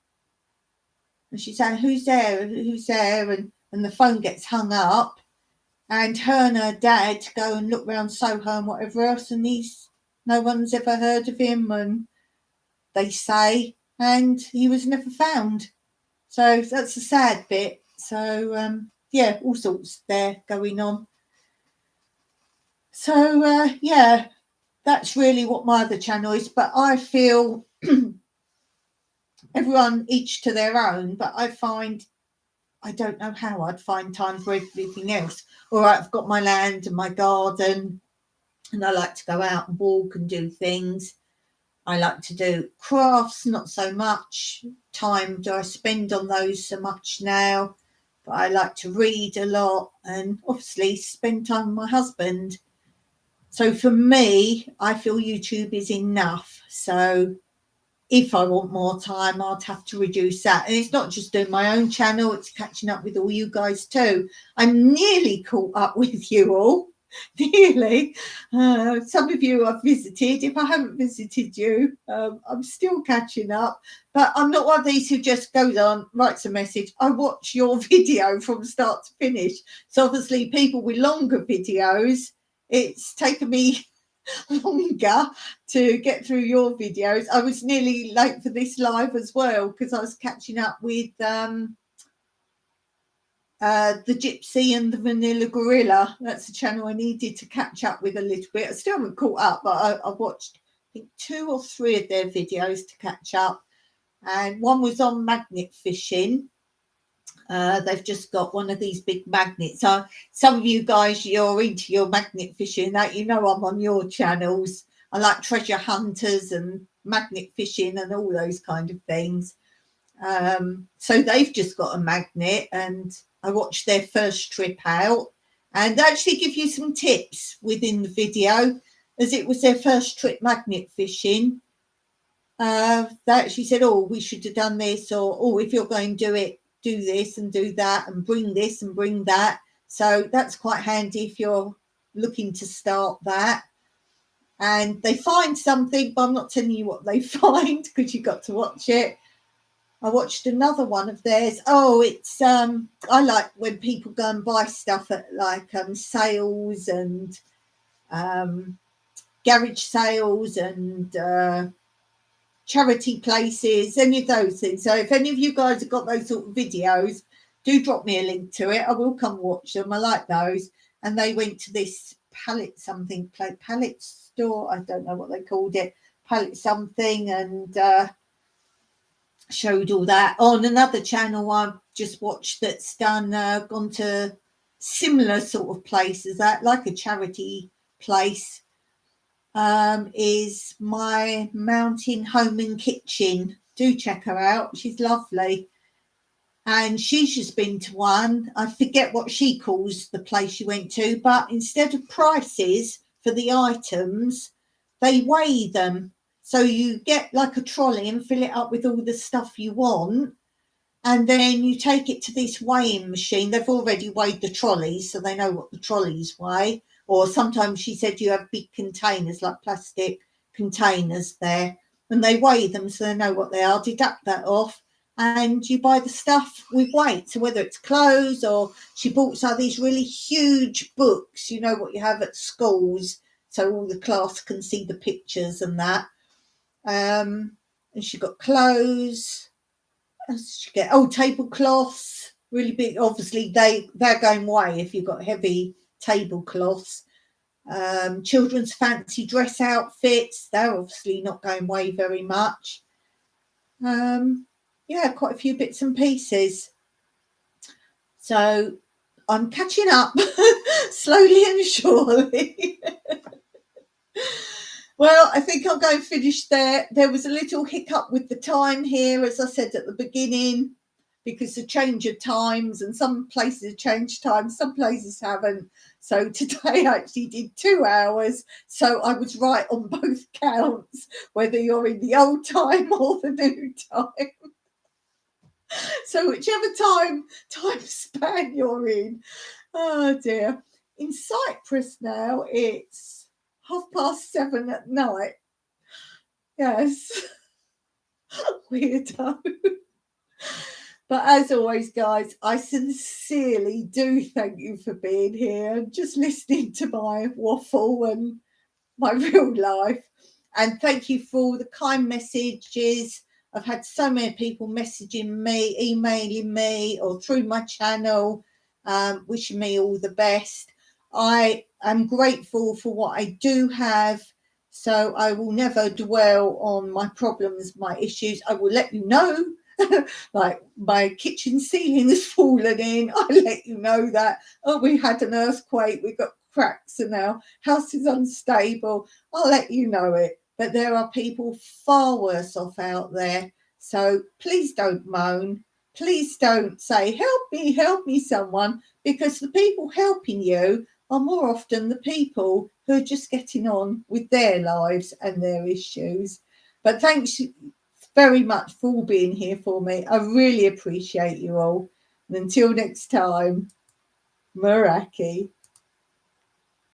And she said, who's there? Who's there? And the phone gets hung up. And her and her dad go and look around Soho and whatever else. And no one's ever heard of him. And they say, and he was never found. So that's a sad bit. So, yeah, all sorts there going on. So, yeah, that's really what my other channel is. But I feel everyone each to their own. But I don't know how I'd find time for everything else. All right, I've got my land and my garden, and I like to go out and walk and do things. I like to do crafts, not so much. Time do I spend on those so much now. But I like to read a lot and obviously spend time with my husband. So for me, I feel YouTube is enough. So if I want more time, I'd have to reduce that. And it's not just doing my own channel, it's catching up with all you guys too. I'm nearly caught up with you all. Nearly. Some of you I've visited. If I haven't visited you, I'm still catching up. But I'm not one of these who just goes on, writes a message. I watch your video from start to finish. So obviously people with longer videos, it's taken me longer to get through your videos. I was nearly late for this live as well because I was catching up with the Gypsy and the Vanilla Gorilla. That's a channel I needed to catch up with a little bit. I still haven't caught up, but I watched, I think, 2 or 3 of their videos to catch up. And one was on magnet fishing. They've just got one of these big magnets. Some of you guys, you're into your magnet fishing. That you know I'm on your channels. I like treasure hunters and magnet fishing and all those kind of things. So they've just got a magnet, and I watched their first trip out, and they actually give you some tips within the video, as it was their first trip magnet fishing. that she said, oh, we should have done this, or oh, if you're going to do it, do this and do that and bring this and bring that. So that's quite handy if you're looking to start that. And they find something, but I'm not telling you what they find because you've got to watch it. I watched another one of theirs. Oh, it's I like when people go and buy stuff at like sales and garage sales and charity places, any of those things. So if any of you guys have got those sort of videos, do drop me a link to it. I will come watch them. I like those. And they went to this pallet store. I don't know what they called it. Pallet something, and showed all that on another channel I just watched that's done gone to similar sort of places, that like a charity place, is My Mountain Home and Kitchen. Do check her out, she's lovely. And she's just been to one, I forget what she calls the place she went to, but instead of prices for the items, they weigh them. So you get like a trolley and fill it up with all the stuff you want. And then you take it to this weighing machine. They've already weighed the trolleys, so they know what the trolleys weigh. Or sometimes she said you have big containers, like plastic containers there. And they weigh them so they know what they are, deduct that off. And you buy the stuff with weight. So whether it's clothes, or she bought some of these really huge books, you know what you have at schools, so all the class can see the pictures and that. And she got clothes. What else did she get? Oh, tablecloths, really big. Obviously, they're going way if you've got heavy tablecloths. Children's fancy dress outfits, they're obviously not going way very much. Yeah, quite a few bits and pieces. So I'm catching up slowly and surely. Well, I think I'll go and finish there. There was a little hiccup with the time here, as I said at the beginning, because the change of times, and some places have changed times, some places haven't. So today I actually did 2 hours. So I was right on both counts, whether you're in the old time or the new time. So whichever time span you're in. Oh dear. In Cyprus now, it's 7:30 at night. Yes. Weirdo. But as always, guys, I sincerely do thank you for being here and just listening to my waffle and my real life. And thank you for all the kind messages. I've had so many people messaging me, emailing me, or through my channel, wishing me all the best. I am grateful for what I do have. So I will never dwell on my problems, my issues. I will let you know. Like my kitchen ceiling has fallen in. I let you know that. Oh, we had an earthquake. We got cracks and our house is unstable. I'll let you know it. But there are people far worse off out there. So please don't moan. Please don't say, help me, someone, because the people helping you are more often the people who are just getting on with their lives and their issues. But thanks very much for all being here for me. I really appreciate you all. And until next time, Meraki.